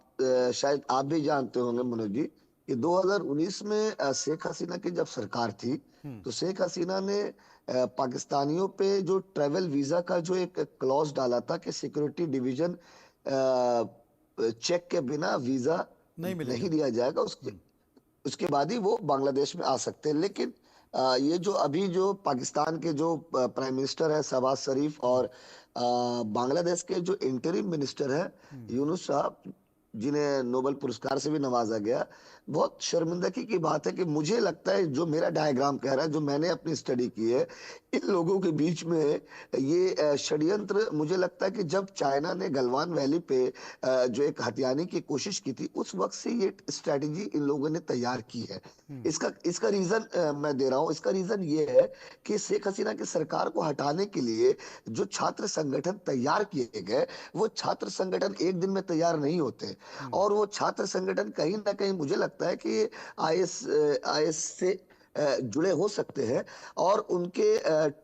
शायद आप भी जानते होंगे मनोज जी कि 2019 में शेख हसीना की जब सरकार थी, तो शेख हसीना ने पाकिस्तानियों पे जो ट्रेवल वीजा का जो एक क्लॉज डाला था कि सिक्योरिटी डिवीजन चेक के बिना वीजा नहीं दिया जाएगा, उसके बाद ही वो बांग्लादेश में आ सकते हैं। लेकिन ये जो अभी जो पाकिस्तान के जो प्राइम मिनिस्टर है शहबाज शरीफ, और बांग्लादेश के जो इंटरिम मिनिस्टर है यूनुस साहब, जिन्हें नोबेल पुरस्कार से भी नवाजा गया, बहुत शर्मिंदगी की बात है कि मुझे लगता है, जो मेरा डायग्राम कह रहा है, जो मैंने अपनी स्टडी की है, इन लोगों के बीच में ये षड्यंत्र, मुझे लगता है कि जब चाइना ने गलवान वैली पे जो एक हथियाने की कोशिश की थी, उस वक्त से ये स्ट्रैटेजी इन लोगों ने तैयार की है। इसका रीजन मैं दे रहा हूँ। इसका रीजन ये है कि शेख हसीना की सरकार को हटाने के लिए जो छात्र संगठन तैयार किए गए, वो छात्र संगठन एक दिन में तैयार नहीं होते, और वो छात्र संगठन कहीं ना कहीं मुझे लगता है कि IS से जुड़े हो सकते हैं, और उनके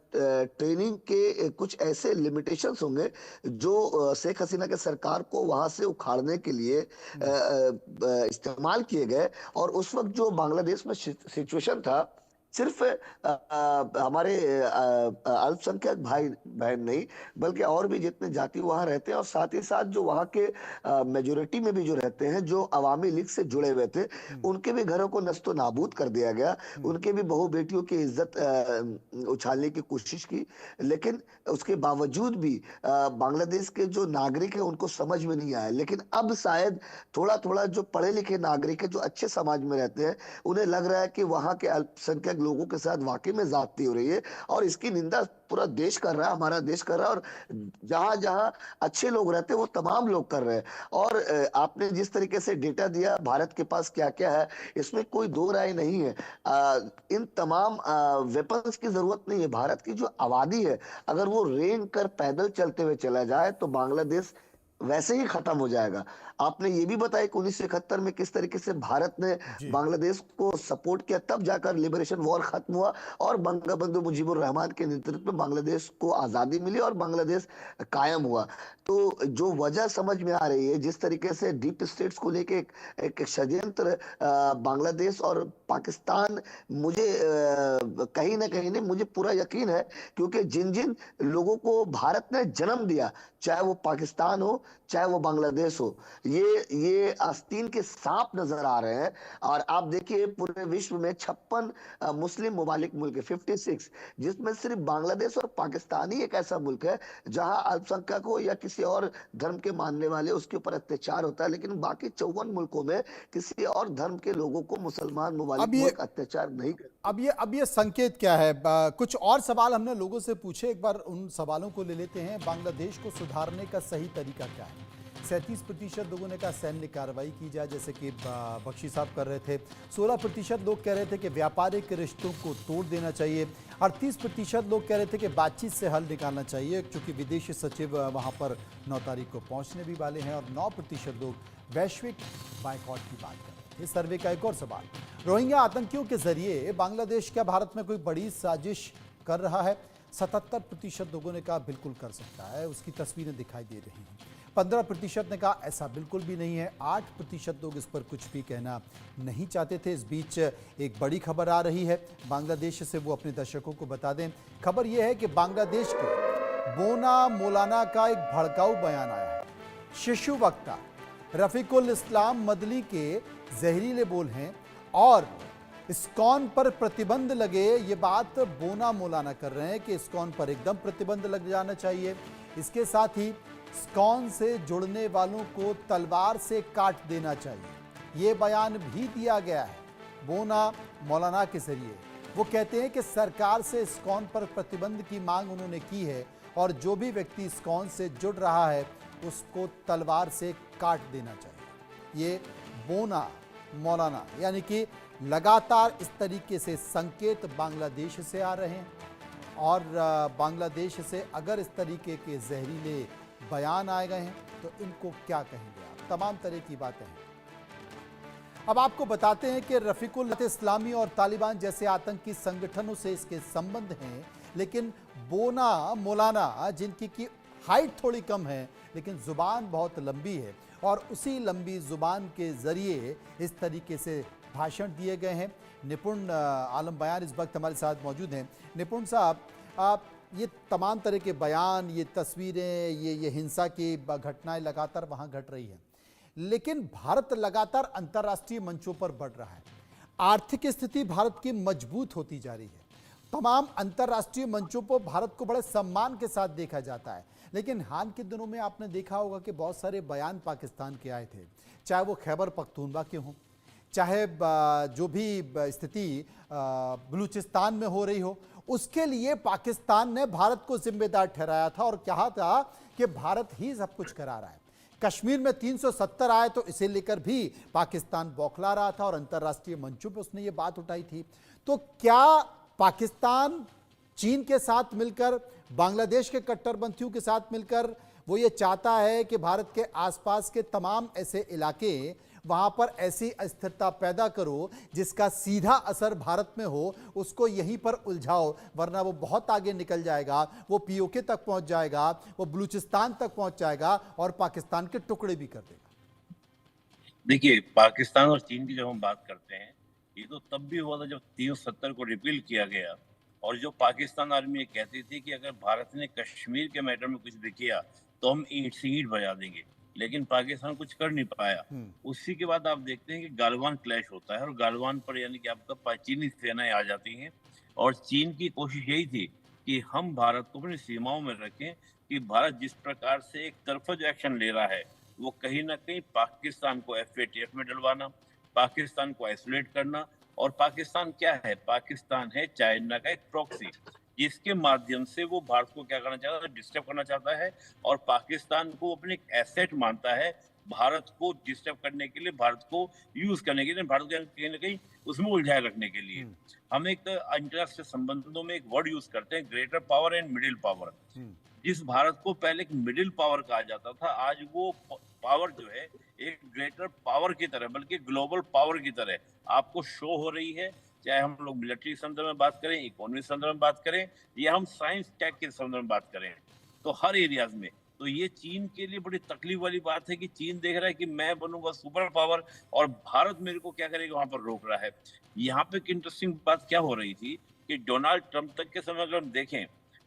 ट्रेनिंग के कुछ ऐसे लिमिटेशंस होंगे जो शेख हसीना के सरकार को वहां से उखाड़ने के लिए इस्तेमाल किए गए। और उस वक्त जो बांग्लादेश में सिचुएशन था, सिर्फ हमारे अल्पसंख्यक भाई बहन नहीं, बल्कि और भी जितने जाति वहां रहते हैं, और साथ ही साथ जो वहां के मेजोरिटी में भी जो रहते हैं, जो अवामी लीग से जुड़े हुए थे, उनके भी घरों को नस्तो नाबूद कर दिया गया, उनके भी बहु बेटियों की इज्जत उछालने की कोशिश की। लेकिन उसके बावजूद भी बांग्लादेश के जो नागरिक है उनको समझ में नहीं आया। लेकिन अब शायद थोड़ा थोड़ा जो पढ़े लिखे नागरिक है, जो अच्छे समाज में रहते हैं, उन्हें लग रहा है कि वहां के अल्पसंख्यक लोगों के साथ वाकई में ज्यादती हो रही है, और इसकी निंदा पूरा देश कर रहा है, हमारा देश कर रहा है, और जहां जहां अच्छे लोग रहते हैं वो तमाम लोग कर रहे हैं। और आपने जिस तरीके से डेटा दिया भारत के पास क्या क्या है, इसमें कोई दो राय नहीं है। इन तमाम वेपन्स की जरूरत नहीं है। भारत की जो आबादी है, अगर वो रेंग कर पैदल चलते हुए चला जाए तो बांग्लादेश वैसे ही खत्म हो जाएगा। आपने ये भी बताया कि 1971 में किस तरीके से भारत ने बांग्लादेश को सपोर्ट किया, तब जाकर लिबरेशन वॉर खत्म हुआ, और बंगबंधु मुजीबुर रहमान के नेतृत्व में बांग्लादेश को आजादी मिली और बांग्लादेश कायम हुआ। तो जो वजह समझ में आ रही है, जिस तरीके से डीप स्टेट्स को लेके एक षड्यंत्र बांग्लादेश और पाकिस्तान, मुझे कहीं ना कहीं नहीं, मुझे पूरा यकीन है, क्योंकि जिन जिन लोगों को भारत ने जन्म दिया, चाहे वो पाकिस्तान हो चाहे वो बांग्लादेश हो, ये आस्तीन के सांप नजर आ रहे हैं। और आप देखिए पूरे विश्व में 56 मुस्लिम ममालिक मुल्क है, 56, जिसमें सिर्फ बांग्लादेश और पाकिस्तान ही एक ऐसा मुल्क है जहां अल्पसंख्यकों या किसी और धर्म के मानने वाले उसके ऊपर अत्याचार होता है, लेकिन बाकी 54 मुल्कों में किसी और धर्म के लोगों को मुसलमान ममालिक मुल्क अत्याचार नहीं करते। अब ये संकेत क्या है? कुछ और सवाल हमने लोगों से पूछे, एक बार उन सवालों को ले लेते हैं। बांग्लादेश को सुधारने का सही तरीका क्या है? 37% लोगों ने कहा सैन्य कार्रवाई की जाए, जैसे कि बख्शी साहब कर रहे थे। 16% लोग कह रहे थे कि व्यापारिक रिश्तों को तोड़ देना चाहिए। 38% लोग कह रहे थे कि बातचीत से हल निकालना चाहिए, क्योंकि विदेश सचिव वहां पर 9 तारीख को पहुंचने भी वाले हैं। और 9% लोग वैश्विक बायकॉट की बात कर रहे थे। इस सर्वे का एक और सवाल, रोहिंग्या आतंकियों के जरिए बांग्लादेश क्या भारत में कोई बड़ी साजिश कर रहा है? 77% लोगों ने कहा बिल्कुल कर सकता है, उसकी तस्वीरें दिखाई दे रही हैं। 15% ने कहा ऐसा बिल्कुल भी नहीं है। 8% लोग इस पर कुछ भी कहना नहीं चाहते थे। इस बीच एक बड़ी खबर आ रही है बांग्लादेश से, वो अपने दर्शकों को बता दें। खबर यह है कि बांग्लादेश के बोना मौलाना का एक भड़काऊ बयान आया है। शिशु वक्ता रफीकुल इस्लाम मदनी के जहरीले बोल हैं और इस्कॉन पर प्रतिबंध लगे, ये बात बोना मौलाना कर रहे हैं कि इस्कॉन पर एकदम प्रतिबंध लग जाना चाहिए। इसके साथ ही इस्कॉन से जुड़ने वालों को तलवार से काट देना चाहिए, ये बयान भी दिया गया है बोना मौलाना के जरिए। वो कहते हैं कि सरकार से इस्कॉन पर प्रतिबंध की मांग उन्होंने की है और जो भी व्यक्ति इस्कॉन से जुड़ रहा है उसको तलवार से काट देना चाहिए। ये बोना मौलाना, यानी कि लगातार इस तरीके से संकेत बांग्लादेश से आ रहे हैं और बांग्लादेश से अगर इस तरीके के जहरीले बयान आए गए हैं तो इनको क्या कहेंगे आप? तमाम तरह की बातें हैं। अब आपको बताते हैं कि रफीकुल इस्लामी और तालिबान जैसे आतंकी संगठनों से इसके संबंध हैं, लेकिन बोना मौलाना, जिनकी की हाइट थोड़ी कम है लेकिन जुबान बहुत लंबी है, और उसी लंबी जुबान के जरिए इस तरीके से भाषण दिए गए हैं। निपुण आलम बयान इस वक्त हमारे साथ मौजूद हैं। निपुण साहब, आप ये तमाम तरह के बयान, ये तस्वीरें, ये हिंसा की घटनाएं लगातार वहाँ घट रही हैं, लेकिन भारत लगातार अंतर्राष्ट्रीय मंचों पर बढ़ रहा है। आर्थिक स्थिति भारत की मजबूत होती जा रही है। तमाम अंतर्राष्ट्रीय मंचों पर भारत को बड़े सम्मान के साथ देखा जाता है, लेकिन हाल के दिनों में आपने देखा होगा कि बहुत सारे बयान पाकिस्तान के आए थे, चाहे वो खैबर पख्तूनख्वा के हों, चाहे जो भी स्थिति बलूचिस्तान में हो रही हो, उसके लिए पाकिस्तान ने भारत को जिम्मेदार ठहराया था और कहा था कि भारत ही सब कुछ करा रहा है। कश्मीर में 370 आए तो इसे लेकर भी पाकिस्तान बौखला रहा था और अंतर्राष्ट्रीय मंचों पर उसने ये बात उठाई थी। तो क्या पाकिस्तान चीन के साथ मिलकर, बांग्लादेश के कट्टरपंथियों के साथ मिलकर वो ये चाहता है कि भारत के आसपास के तमाम ऐसे इलाके, वहां पर ऐसी अस्थिरता पैदा करो जिसका सीधा असर भारत में हो, उसको यहीं पर उलझाओ, वरना वो बहुत आगे निकल जाएगा, वो पीओके तक पहुंच जाएगा, वो बलूचिस्तान तक पहुंच जाएगा और पाकिस्तान के टुकड़े भी कर देगा। देखिए, पाकिस्तान और चीन की जब हम बात करते हैं, ये तो तब भी हुआ था जब 370 को रिपील किया गया और जो पाकिस्तान आर्मी ये कहती थी कि अगर भारत ने कश्मीर के मैटर में कुछ भी किया तो हम ईंट से ईंट बजा देंगे, लेकिन पाकिस्तान कुछ कर नहीं पाया। उसी के बाद आप देखते हैं कि गालवान क्लैश होता है और गालवान पर यानी कि आपका चीनी सेनाएं आ जाती हैं और चीन की कोशिश यही थी कि हम भारत को अपनी सीमाओं में रखें कि भारत जिस प्रकार से एक तरफा जो एक्शन ले रहा है वो कहीं ना कहीं पाकिस्तान को FATF में डलवाना, पाकिस्तान को आइसोलेट करना। और पाकिस्तान क्या है? पाकिस्तान है चाइना का एक प्रॉक्सी, जिसके माध्यम से वो भारत को क्या करना चाहता है? डिस्टर्ब करना चाहता है और पाकिस्तान को अपने एक एसेट मानता है, भारत को डिस्टर्ब करने के लिए, भारत को यूज करने के लिए, भारत को कहीं ना कहीं उसमें उलझाए रखने के लिए। हम एक अंतरराष्ट्रीय संबंधों में एक वर्ड यूज करते हैं, greater power and middle power. जिस भारत को पहले एक मिडिल पावर कहा जाता था, आज वो पावर जो है एक ग्रेटर पावर की तरह, बल्कि ग्लोबल पावर की तरह आपको शो हो रही है। चाहे हम लोग मिलिट्री संदर्भ में बात करें, इकोनॉमिक संदर्भ में बात करें या हम साइंस टेक के संदर्भ में बात करें, तो हर एरियाज में। तो ये चीन के लिए बड़ी तकलीफ वाली बात है कि चीन देख रहा है कि मैं बनूंगा सुपर पावर और भारत मेरे को क्या करेगा, वहां पर रोक रहा है। यहाँ पे एक इंटरेस्टिंग बात क्या हो रही थी कि डोनाल्ड ट्रंप तक के समय अगर हम देखें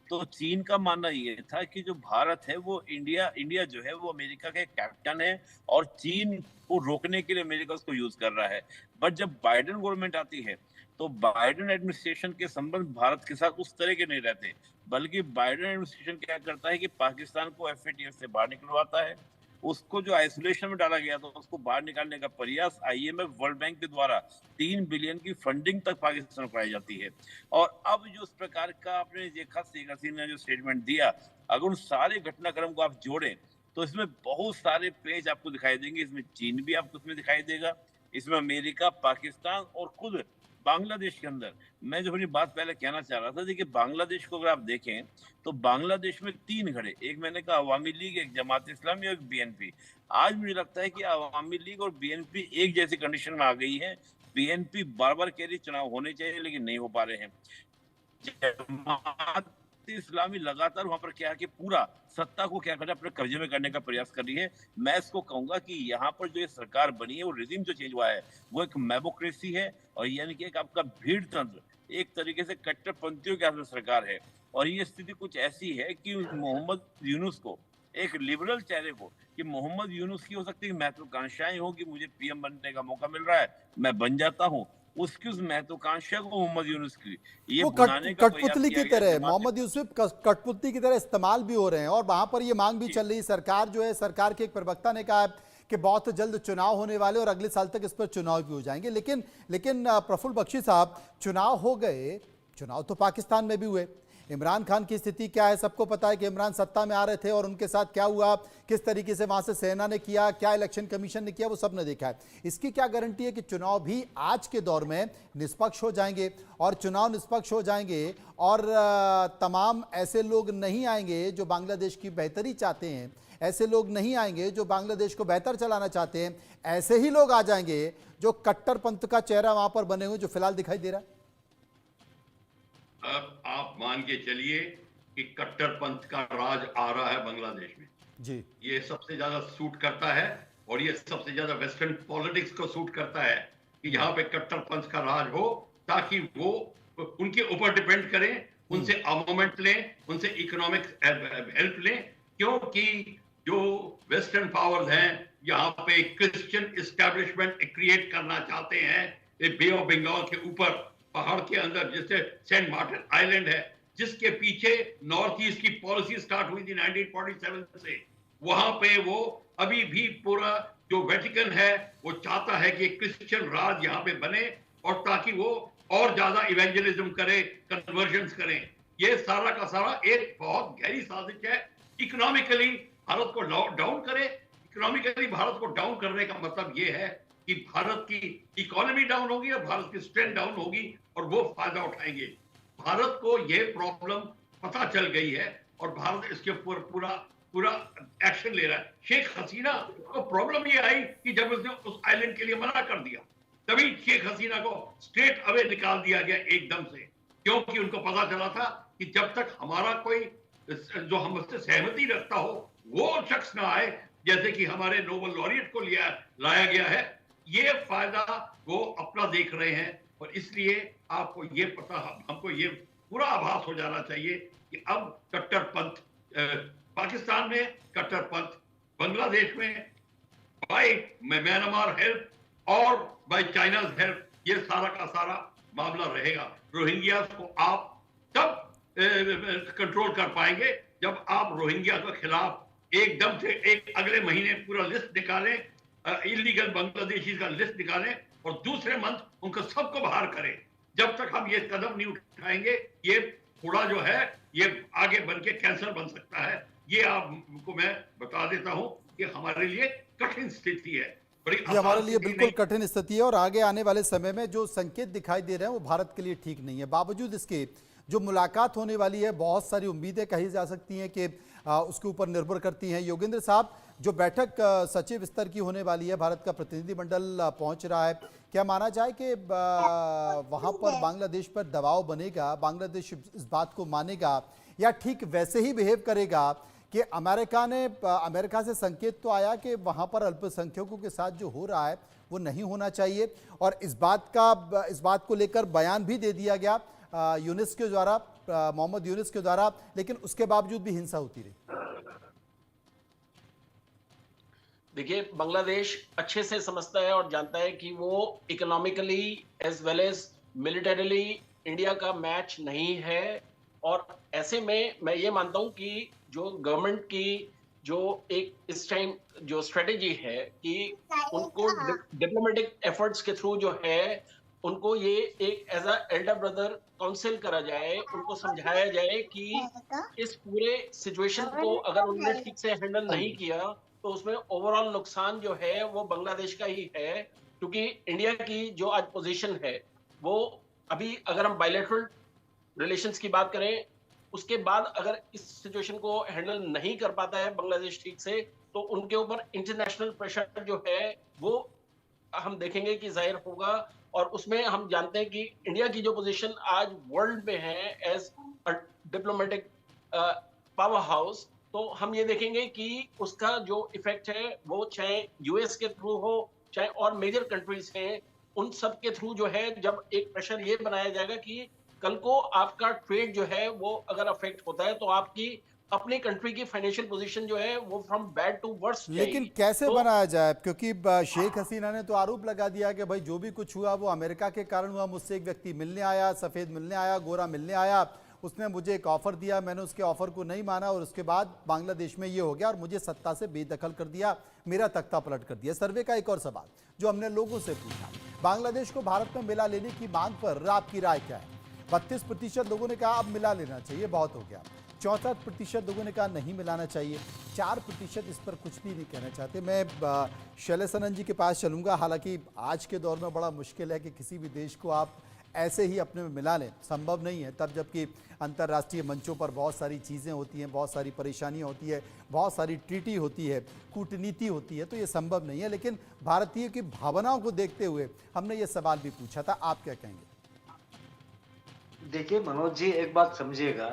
तो चीन का मानना ये था कि जो भारत है वो इंडिया जो है वो अमेरिका का कैप्टन है और चीन को रोकने के लिए अमेरिका उसको यूज कर रहा है। बट जब बाइडेन गवर्नमेंट आती है तो बाइडेन एडमिनिस्ट्रेशन के संबंध भारत के साथ उस तरह के नहीं रहते, बल्कि बाइडेन एडमिनिस्ट्रेशन क्या करता है कि पाकिस्तान को FATF से बाहर निकलवाता है। उसको जो आइसोलेशन में डाला गया था उसको बाहर निकालने का प्रयास IMF वर्ल्ड बैंक के द्वारा 3 बिलियन की फंडिंग तक पाकिस्तान को कराई जाती है। और अब जो इस प्रकार का आपने देखा शेख हसीना ने जो स्टेटमेंट दिया, अगर उन सारे घटनाक्रम को आप जोड़ें तो इसमें बहुत सारे पेज आपको दिखाई देंगे। इसमें चीन भी आपको इसमें दिखाई देगा, इसमें अमेरिका, पाकिस्तान और खुद बांग्लादेश के अंदर। मैं जो अपनी बात पहले कहना चाह रहा था, देखिए बांग्लादेश को अगर आप देखें तो बांग्लादेश में 3 घड़े, एक मैंने कहा अवामी लीग, एक जमात इस्लामी और एक BNP। आज मुझे लगता है कि अवामी लीग और BNP एक जैसी कंडीशन में आ गई है। BNP बार बार कह रही चुनाव होने चाहिए लेकिन नहीं हो पा रहे हैं। जमात इस्लामी लगातार वहां पर क्या है कि पूरा सत्ता को क्या कर रहा है, अपने कब्जे में करने का प्रयास कर रही है। मैं इसको कहूंगा कि यहाँ पर जो ये सरकार बनी है वो रिजिम जो चेंज हुआ है वो एक मेमोक्रेसी है, और यानी कि एक आपका भीड़ तंत्र, एक तरीके से कट्टरपंथियों के हाथ में सरकार है। और ये स्थिति कुछ ऐसी है कि मोहम्मद यूनुस को, एक लिबरल चेहरे को, कि मोहम्मद यूनुस की हो सकती है महत्वाकांक्षाएं हो कि मुझे PM बनने का मौका मिल रहा है, मैं बन जाता हूँ, उसकी उस महत्वाकांक्षा को मोहम्मद यूनुस की ये बनाने का कठपुतली की तरह, मोहम्मद यूसुफ कठपुतली की तरह इस्तेमाल भी हो रहे हैं। और वहां पर ये मांग भी चल रही है, सरकार जो है, सरकार के एक प्रवक्ता ने कहा है कि बहुत जल्द चुनाव होने वाले और अगले साल तक इस पर चुनाव भी हो जाएंगे। लेकिन प्रफुल्ल बख्शी साहब, चुनाव हो गए, चुनाव तो पाकिस्तान में भी हुए, इमरान खान की स्थिति क्या है सबको पता है कि इमरान सत्ता में आ रहे थे और उनके साथ क्या हुआ, किस तरीके से वहां से सेना ने किया, क्या इलेक्शन कमीशन ने किया, वो सब ने देखा है। इसकी क्या गारंटी है कि चुनाव भी आज के दौर में निष्पक्ष हो जाएंगे? और चुनाव निष्पक्ष हो जाएंगे और तमाम ऐसे लोग नहीं आएंगे जो बांग्लादेश की बेहतरी चाहते हैं, ऐसे लोग नहीं आएंगे जो बांग्लादेश को बेहतर चलाना चाहते हैं, ऐसे ही लोग आ जाएंगे जो कट्टरपंथ का चेहरा वहां पर बने हुए जो फिलहाल दिखाई दे रहा है। अब आप मान के चलिए कि कट्टरपंथ का राज आ रहा है बांग्लादेश में जी। ये सबसे ज्यादा सूट करता है और ये सबसे ज्यादा वेस्टर्न पॉलिटिक्स को सूट करता है कि यहाँ पे कट्टरपंथ का राज हो, ताकि वो उनके ऊपर डिपेंड करें, उनसे आर्मामेंट लें, उनसे इकोनॉमिक हेल्प लें, क्योंकि जो वेस्टर्न पावर्स हैं यहाँ पे क्रिश्चियन एस्टैब्लिशमेंट क्रिएट करना चाहते हैं। बे ऑफ बंगाल के ऊपर पहाड़ के अंदर जैसे सेंट मार्टिन आइलैंड है, जिसके पीछे नॉर्थ ईस्ट की पॉलिसी स्टार्ट हुई थी 1947 से, वहां पे वो अभी भी पूरा जो वेटिकन है वो चाहता है कि क्रिश्चियन राज यहाँ पे बने और ताकि वो और ज्यादा इवेंजलिज्म करे, कन्वर्जन्स करें। ये सारा का सारा एक बहुत गहरी साजिश है। इकोनॉमिकली भारत को डाउन करे। इकोनॉमिकली भारत को डाउन करने का मतलब ये है कि भारत की इकोनॉमी डाउन होगी और भारत की स्ट्रेंथ डाउन होगी और वो फायदा उठाएंगे। भारत को ये प्रॉब्लम पता चल गई है और भारत इसके ऊपर पूरा एक्शन ले रहा है। शेख हसीना को प्रॉब्लम ये आई कि जब उसने उस आइलैंड के लिए मना कर दिया, तभी शेख हसीना को स्ट्रेट अवे निकाल दिया गया एकदम से, क्योंकि उनको पता चला था कि जब तक हमारा कोई जो हमसे सहमति रखता हो वो शख्स ना आए, जैसे कि हमारे नोबेल लॉरिएट को लाया गया है, ये फायदा वो अपना देख रहे हैं। और इसलिए आपको ये पता, हमको ये पूरा आभास हो जाना चाहिए कि अब कट्टरपंथ पाकिस्तान में, कट्टरपंथ बांग्लादेश में, बाय म्यांमार हेल्प और बाय चाइनाज हेल्प, ये सारा का सारा मामला रहेगा। रोहिंग्या को आप तब कंट्रोल कर पाएंगे जब आप रोहिंग्या के खिलाफ एकदम से एक अगले महीने पूरा लिस्ट निकालें, इलीगल बांग्लादेशी का लिस्ट निकालें और दूसरे मंथ उनको सबको बाहर करें। जब तक हम ये कदम नहीं उठाएंगे, ये थोड़ा जो है ये आगे बन के कैंसर बन सकता है। ये आपको मैं बता देता हूं कि हमारे लिए कठिन स्थिति है, ये हमारे लिए बिल्कुल कठिन स्थिति है और आगे आने वाले समय में जो संकेत दिखाई दे रहे हैं वो भारत के लिए ठीक नहीं है। बावजूद इसके जो मुलाकात होने वाली है, बहुत सारी उम्मीदें कही जा सकती हैं कि उसके ऊपर निर्भर करती हैं। योगेंद्र साहब, जो बैठक सचिव स्तर की होने वाली है, भारत का प्रतिनिधिमंडल पहुंच रहा है, क्या माना जाए कि वहां पर बांग्लादेश पर दबाव बनेगा, बांग्लादेश इस बात को मानेगा या ठीक वैसे ही बिहेव करेगा कि अमेरिका से संकेत तो आया कि वहां पर अल्पसंख्यकों के साथ जो हो रहा है वो नहीं होना चाहिए और इस बात को लेकर बयान भी दे दिया गया। यूनिस के द्वारा, मोहम्मद यूनिस के द्वारा, लेकिन उसके बावजूद भी हिंसा होती रही। देखिए, बांग्लादेश अच्छे से समझता है और जानता है कि वो economically as well as militarily India का मैच नहीं है। और ऐसे में मैं ये मानता हूं कि जो गवर्नमेंट की जो एक इस टाइम जो स्ट्रेटेजी है कि उनको डिप्लोमेटिक एफर्ट्स के थ्रू जो है उनको ये एक as a elder brother counsel करा जाए, उनको समझाया जाए कि इस पूरे सिचुएशन को अगर उन्होंने ठीक से हैंडल नहीं किया तो उसमें ओवरऑल नुकसान जो है वो बांग्लादेश का ही है। क्योंकि इंडिया की जो आज पोजीशन है वो अभी अगर हम बायलैटरल रिलेशंस की बात करें, उसके बाद अगर इस सिचुएशन को हैंडल नहीं कर पाता है बांग्लादेश ठीक से, तो उनके ऊपर इंटरनेशनल प्रेशर जो है वो हम देखेंगे कि जाहिर होगा। और उसमें हम जानते हैं कि इंडिया की जो पोजीशन आज वर्ल्ड में है as a diplomatic power house, तो हम ये देखेंगे कि उसका जो इफेक्ट है वो चाहे यूएस के थ्रू हो, चाहे और मेजर कंट्रीज हैं, उन सब के थ्रू जो है जब एक प्रेशर ये बनाया जाएगा कि कल को आपका ट्रेड जो है वो अगर अफेक्ट होता है तो आपकी अपनी कंट्री की फाइनेंशियल पोजीशन जो है वो फ्रॉम बैड टू वर्स्ट। लेकिन कैसे बनाया जाए, क्योंकि शेख हसीना ने तो आरोप लगा दिया कि भाई जो भी कुछ हुआ वो अमेरिका के कारण हुआ। मुझसे एक व्यक्ति मिलने आया, सफ़ेद मिलने आया, गोरा मिलने आया, उसने मुझे एक ऑफ़र दिया, मैंने उसके ऑफ़र को नहीं माना और उसके बाद बांग्लादेश में ये हो गया और मुझे सत्ता से बेदखल कर दिया, मेरा तख्ता पलट कर दिया। सर्वे का एक और सवाल जो हमने लोगों से पूछा, बांग्लादेश को भारत में मिला लेने की मांग पर आपकी राय क्या है? 32% लोगों ने कहा अब मिला लेना चाहिए, बहुत हो गया। 64% लोगों ने कहा नहीं मिलाना चाहिए। 4% इस पर कुछ भी नहीं कहना चाहते। मैं शैलेश आनंद जी के पास चलूँगा। हालांकि आज के दौर में बड़ा मुश्किल है कि किसी भी देश को आप ऐसे ही अपने में मिला लें, संभव नहीं है। तब जबकि अंतर्राष्ट्रीय मंचों पर बहुत सारी चीज़ें होती हैं, बहुत सारी परेशानियाँ होती है, बहुत सारी ट्रीटी होती है, कूटनीति होती है, तो ये संभव नहीं है। लेकिन भारतीय की भावनाओं को देखते हुए हमने ये सवाल भी पूछा था, आप क्या कहेंगे? देखिए मनोज जी, एक बात समझिएगा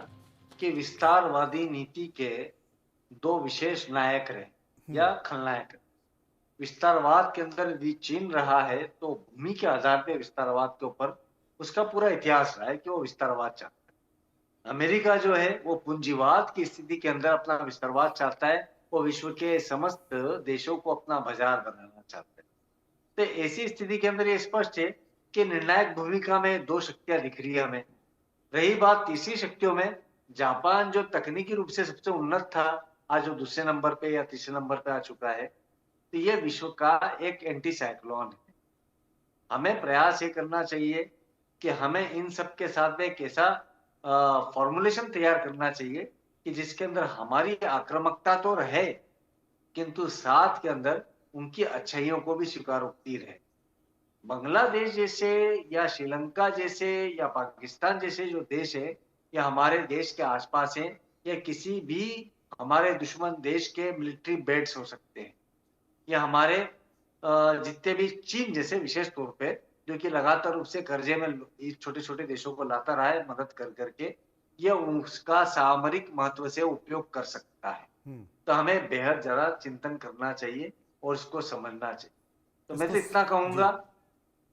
कि विस्तारवादी नीति के दो विशेष नायक रहे या खलनायक। विस्तारवाद के अंदर भी चीन रहा है तो भूमि के आधार पे विस्तारवाद के ऊपर उसका पूरा इतिहास रहा है कि वो विस्तारवाद चाहता है। अमेरिका जो है वो पूंजीवाद की स्थिति के अंदर अपना विस्तारवाद चाहता है, वो विश्व के समस्त देशों को अपना बाजार बनाना चाहता है। तो ऐसी स्थिति के अंदर ये स्पष्ट है कि निर्णायक भूमिका में दो शक्तियां दिख रही है हमें। रही बात तीसरी शक्तियों में, जापान जो तकनीकी रूप से सबसे उन्नत था, आज वो दूसरे नंबर पे या तीसरे नंबर पे आ चुका है। तो ये विश्व का एक एंटी साइक्लोन है। हमें प्रयास ये करना चाहिए कि हमें इन सब के साथ में एक ऐसा फॉर्मुलेशन तैयार करना चाहिए कि जिसके अंदर हमारी आक्रामकता तो रहे किंतु साथ के अंदर उनकी अच्छाइयों को भी स्वीकारोक्ति रहे। बांग्लादेश जैसे या श्रीलंका जैसे या पाकिस्तान जैसे जो देश है या हमारे देश के आसपास है या किसी भी हमारे दुश्मन देश के मिलिट्री बेड्स हो सकते हैं या हमारे जितने भी चीन जैसे विशेष तौर पे जो कि लगातार रूप से कर्जे में छोटे छोटे देशों को लाता रहा है मदद कर करके, ये उसका सामरिक महत्व से उपयोग कर सकता है। तो हमें बेहद जरा चिंतन करना चाहिए और इसको समझना चाहिए। तो मैं तो इतना कहूंगा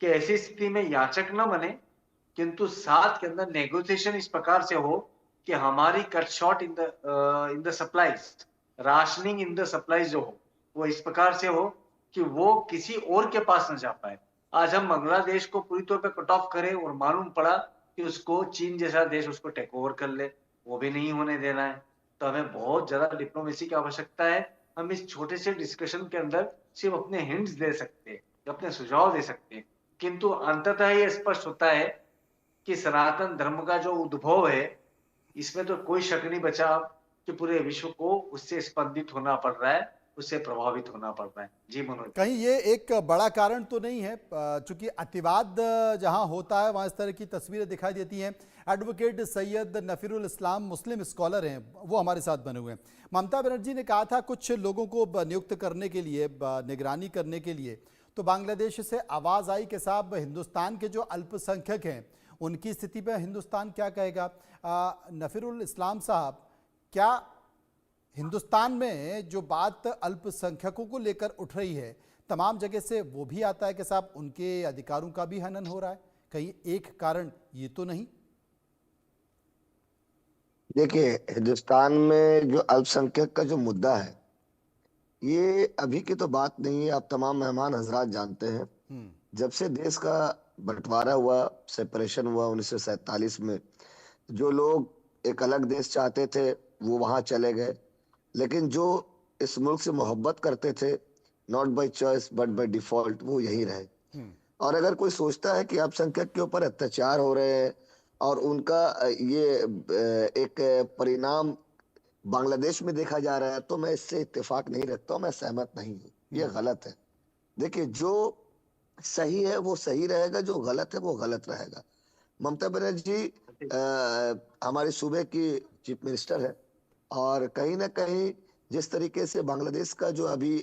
कि ऐसी स्थिति में याचक न बने किंतु साथ के अंदर नेगोशिएशन इस प्रकार से हो कि हमारी cut short in the supplies, rationing in the supplies जो हो वो इस प्रकार से हो कि वो किसी और के पास न जा पाए। आज हम बांग्लादेश को पूरी तौर पे कट ऑफ करें और मालूम पड़ा कि उसको चीन जैसा देश उसको टेक ओवर कर ले, वो भी नहीं होने देना है। तो हमें बहुत ज्यादा डिप्लोमेसी की आवश्यकता है। हम इस छोटे से डिस्कशन के अंदर सिर्फ अपने हिंट्स दे सकते हैं, अपने सुझाव दे सकते हैं, किंतु अंततः ये स्पष्ट होता है कि सनातन धर्म का जो उद्भव है इसमें तो कोई शक नहीं बचा कि पूरे विश्व को उससे स्पंदित होना पड़ रहा है, उससे प्रभावित होना पड़ रहा है। जी मनोज, कहीं ये एक बड़ा कारण तो नहीं है, चूंकि अतिवाद जहां होता है वहां इस तरह की तस्वीरें दिखाई देती हैं। एडवोकेट सैयद नफीरुल इस्लाम मुस्लिम स्कॉलर हैं, वो हमारे साथ बने हुए हैं। ममता बनर्जी ने कहा था कुछ लोगों को नियुक्त करने के लिए, निगरानी करने के लिए, तो बांग्लादेश से आवाज़ आई कि साहब हिंदुस्तान के जो अल्पसंख्यक हैं उनकी स्थिति पर हिंदुस्तान क्या कहेगा। नफीरुल इस्लाम साहब, क्या हिंदुस्तान में जो बात अल्पसंख्यकों को लेकर उठ रही है तमाम जगह से वो भी आता है कि साहब उनके अधिकारों का भी हनन हो रहा है? कहीं एक कारण ये तो नहीं? देखिए, हिंदुस्तान में जो अल्पसंख्यक का जो मुद्दा है, ये अभी की तो बात नहीं है, आप तमाम मेहमान हजरात जानते हैं। जब से देश का बंटवारा हुआ, सेपरेशन हुआ 1947 में, जो लोग एक अलग देश चाहते थे वो वहां चले गए, लेकिन जो इस मुल्क से मोहब्बत करते थे, not by choice but by default, वो यही रहे। और अगर कोई सोचता है कि अल्पसंख्यक के ऊपर अत्याचार हो रहे हैं और उनका ये एक परिणाम बांग्लादेश में देखा जा रहा है, तो मैं इससे इत्तेफाक नहीं रखता हूं, मैं सहमत नहीं हूं, ये गलत है। देखिए, जो सही है वो सही रहेगा, जो गलत है वो गलत रहेगा। ममता बनर्जी हमारे सूबे की चीफ मिनिस्टर है, और कहीं ना कहीं जिस तरीके से बांग्लादेश का जो अभी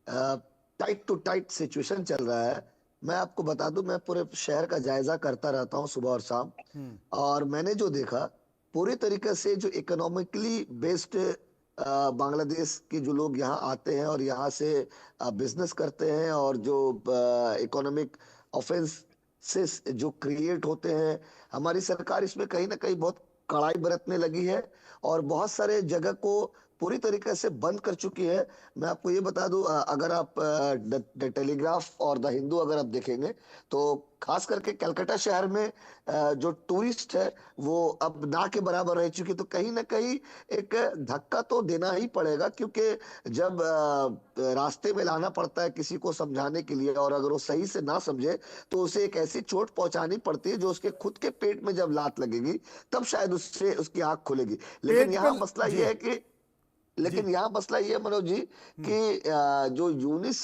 टाइट टू टाइट सिचुएशन चल रहा है, मैं आपको बता दूं, मैं पूरे शहर का जायजा करता रहता हूं सुबह और शाम, और मैंने जो देखा, पूरी तरीके से जो इकोनॉमिकली बेस्ड बांग्लादेश के जो लोग यहाँ आते हैं और यहाँ से बिजनेस करते हैं, और जो इकोनॉमिक ऑफेंसेस जो क्रिएट होते हैं, हमारी सरकार इसमें कहीं ना कहीं बहुत कड़ाई बरतने लगी है और बहुत सारे जगह को पूरी तरीके से बंद कर चुकी है। मैं आपको ये बता दूं, अगर आप द टेलीग्राफ और द हिंदू अगर आप देखेंगे, तो खास करके कलकत्ता शहर में जो टूरिस्ट है वो अब ना के बराबर रह चुकी। तो कहीं ना कहीं एक धक्का तो देना ही पड़ेगा, क्योंकि जब रास्ते में लाना पड़ता है किसी को समझाने के लिए, और अगर वो सही से ना समझे तो उसे एक ऐसी चोट पहुंचानी पड़ती है जो उसके खुद के पेट में जब लात लगेगी तब शायद उससे उसकी आंख खुलेगी। लेकिन यहाँ मसला ये है कि यहाँ मसला ये है मनोज जी कि जो यूनिस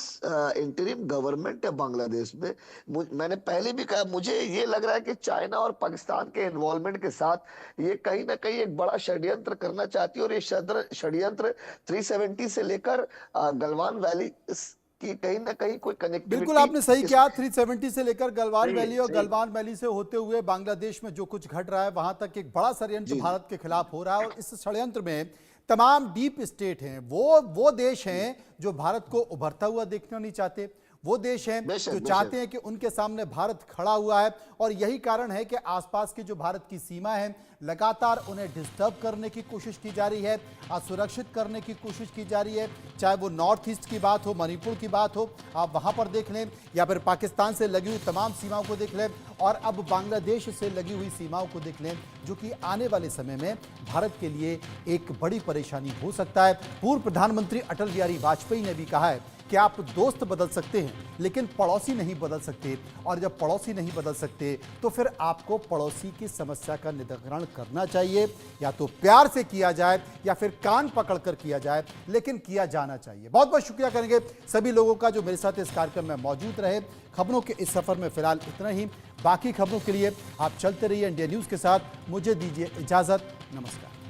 इंटरिम गवर्नमेंट है बांग्लादेश में, मैंने पहले भी कहा, मुझे ये लग रहा है कि चाइना और पाकिस्तान के इन्वॉल्वमेंट के साथ ये कहीं ना कहीं एक बड़ा षड्यंत्र करना चाहती है, और ये षड्यंत्र 370 से लेकर गलवान वैली की कहीं ना कहीं कोई कनेक्टिविटी। बिल्कुल आपने सही किया, 370 से लेकर गलवान वैली और गलवान वैली से होते हुए बांग्लादेश में जो कुछ घट रहा है, वहां तक एक बड़ा षड्यंत्र भारत के खिलाफ हो रहा है, और इस षड्यंत्र में तमाम डीप स्टेट हैं, वो देश हैं जो भारत को उभरता हुआ देखना नहीं चाहते, वो देश हैं जो चाहते हैं कि उनके सामने भारत खड़ा हुआ है, और यही कारण है कि आसपास की जो भारत की सीमा है लगातार उन्हें डिस्टर्ब करने की कोशिश की जा रही है, असुरक्षित करने की कोशिश की जा रही है। चाहे वो नॉर्थ ईस्ट की बात हो, मणिपुर की बात हो, आप वहां पर देख लें, या फिर पाकिस्तान से लगी हुई तमाम सीमाओं को देख लें, और अब बांग्लादेश से लगी हुई सीमाओं को देख लें, जो कि आने वाले समय में भारत के लिए एक बड़ी परेशानी हो सकता है। पूर्व प्रधानमंत्री अटल बिहारी वाजपेयी ने भी कहा है कि आप दोस्त बदल सकते हैं लेकिन पड़ोसी नहीं बदल सकते, और जब पड़ोसी नहीं बदल सकते तो फिर आपको पड़ोसी की समस्या का निराकरण करना चाहिए, या तो प्यार से किया जाए या फिर कान पकड़कर किया जाए, लेकिन किया जाना चाहिए। बहुत बहुत शुक्रिया करेंगे सभी लोगों का जो मेरे साथ इस कार्यक्रम में मौजूद रहे। खबरों के इस सफर में फिलहाल इतना ही, बाकी खबरों के लिए आप चलते रहिए इंडिया न्यूज़ के साथ। मुझे दीजिए इजाजत, नमस्कार।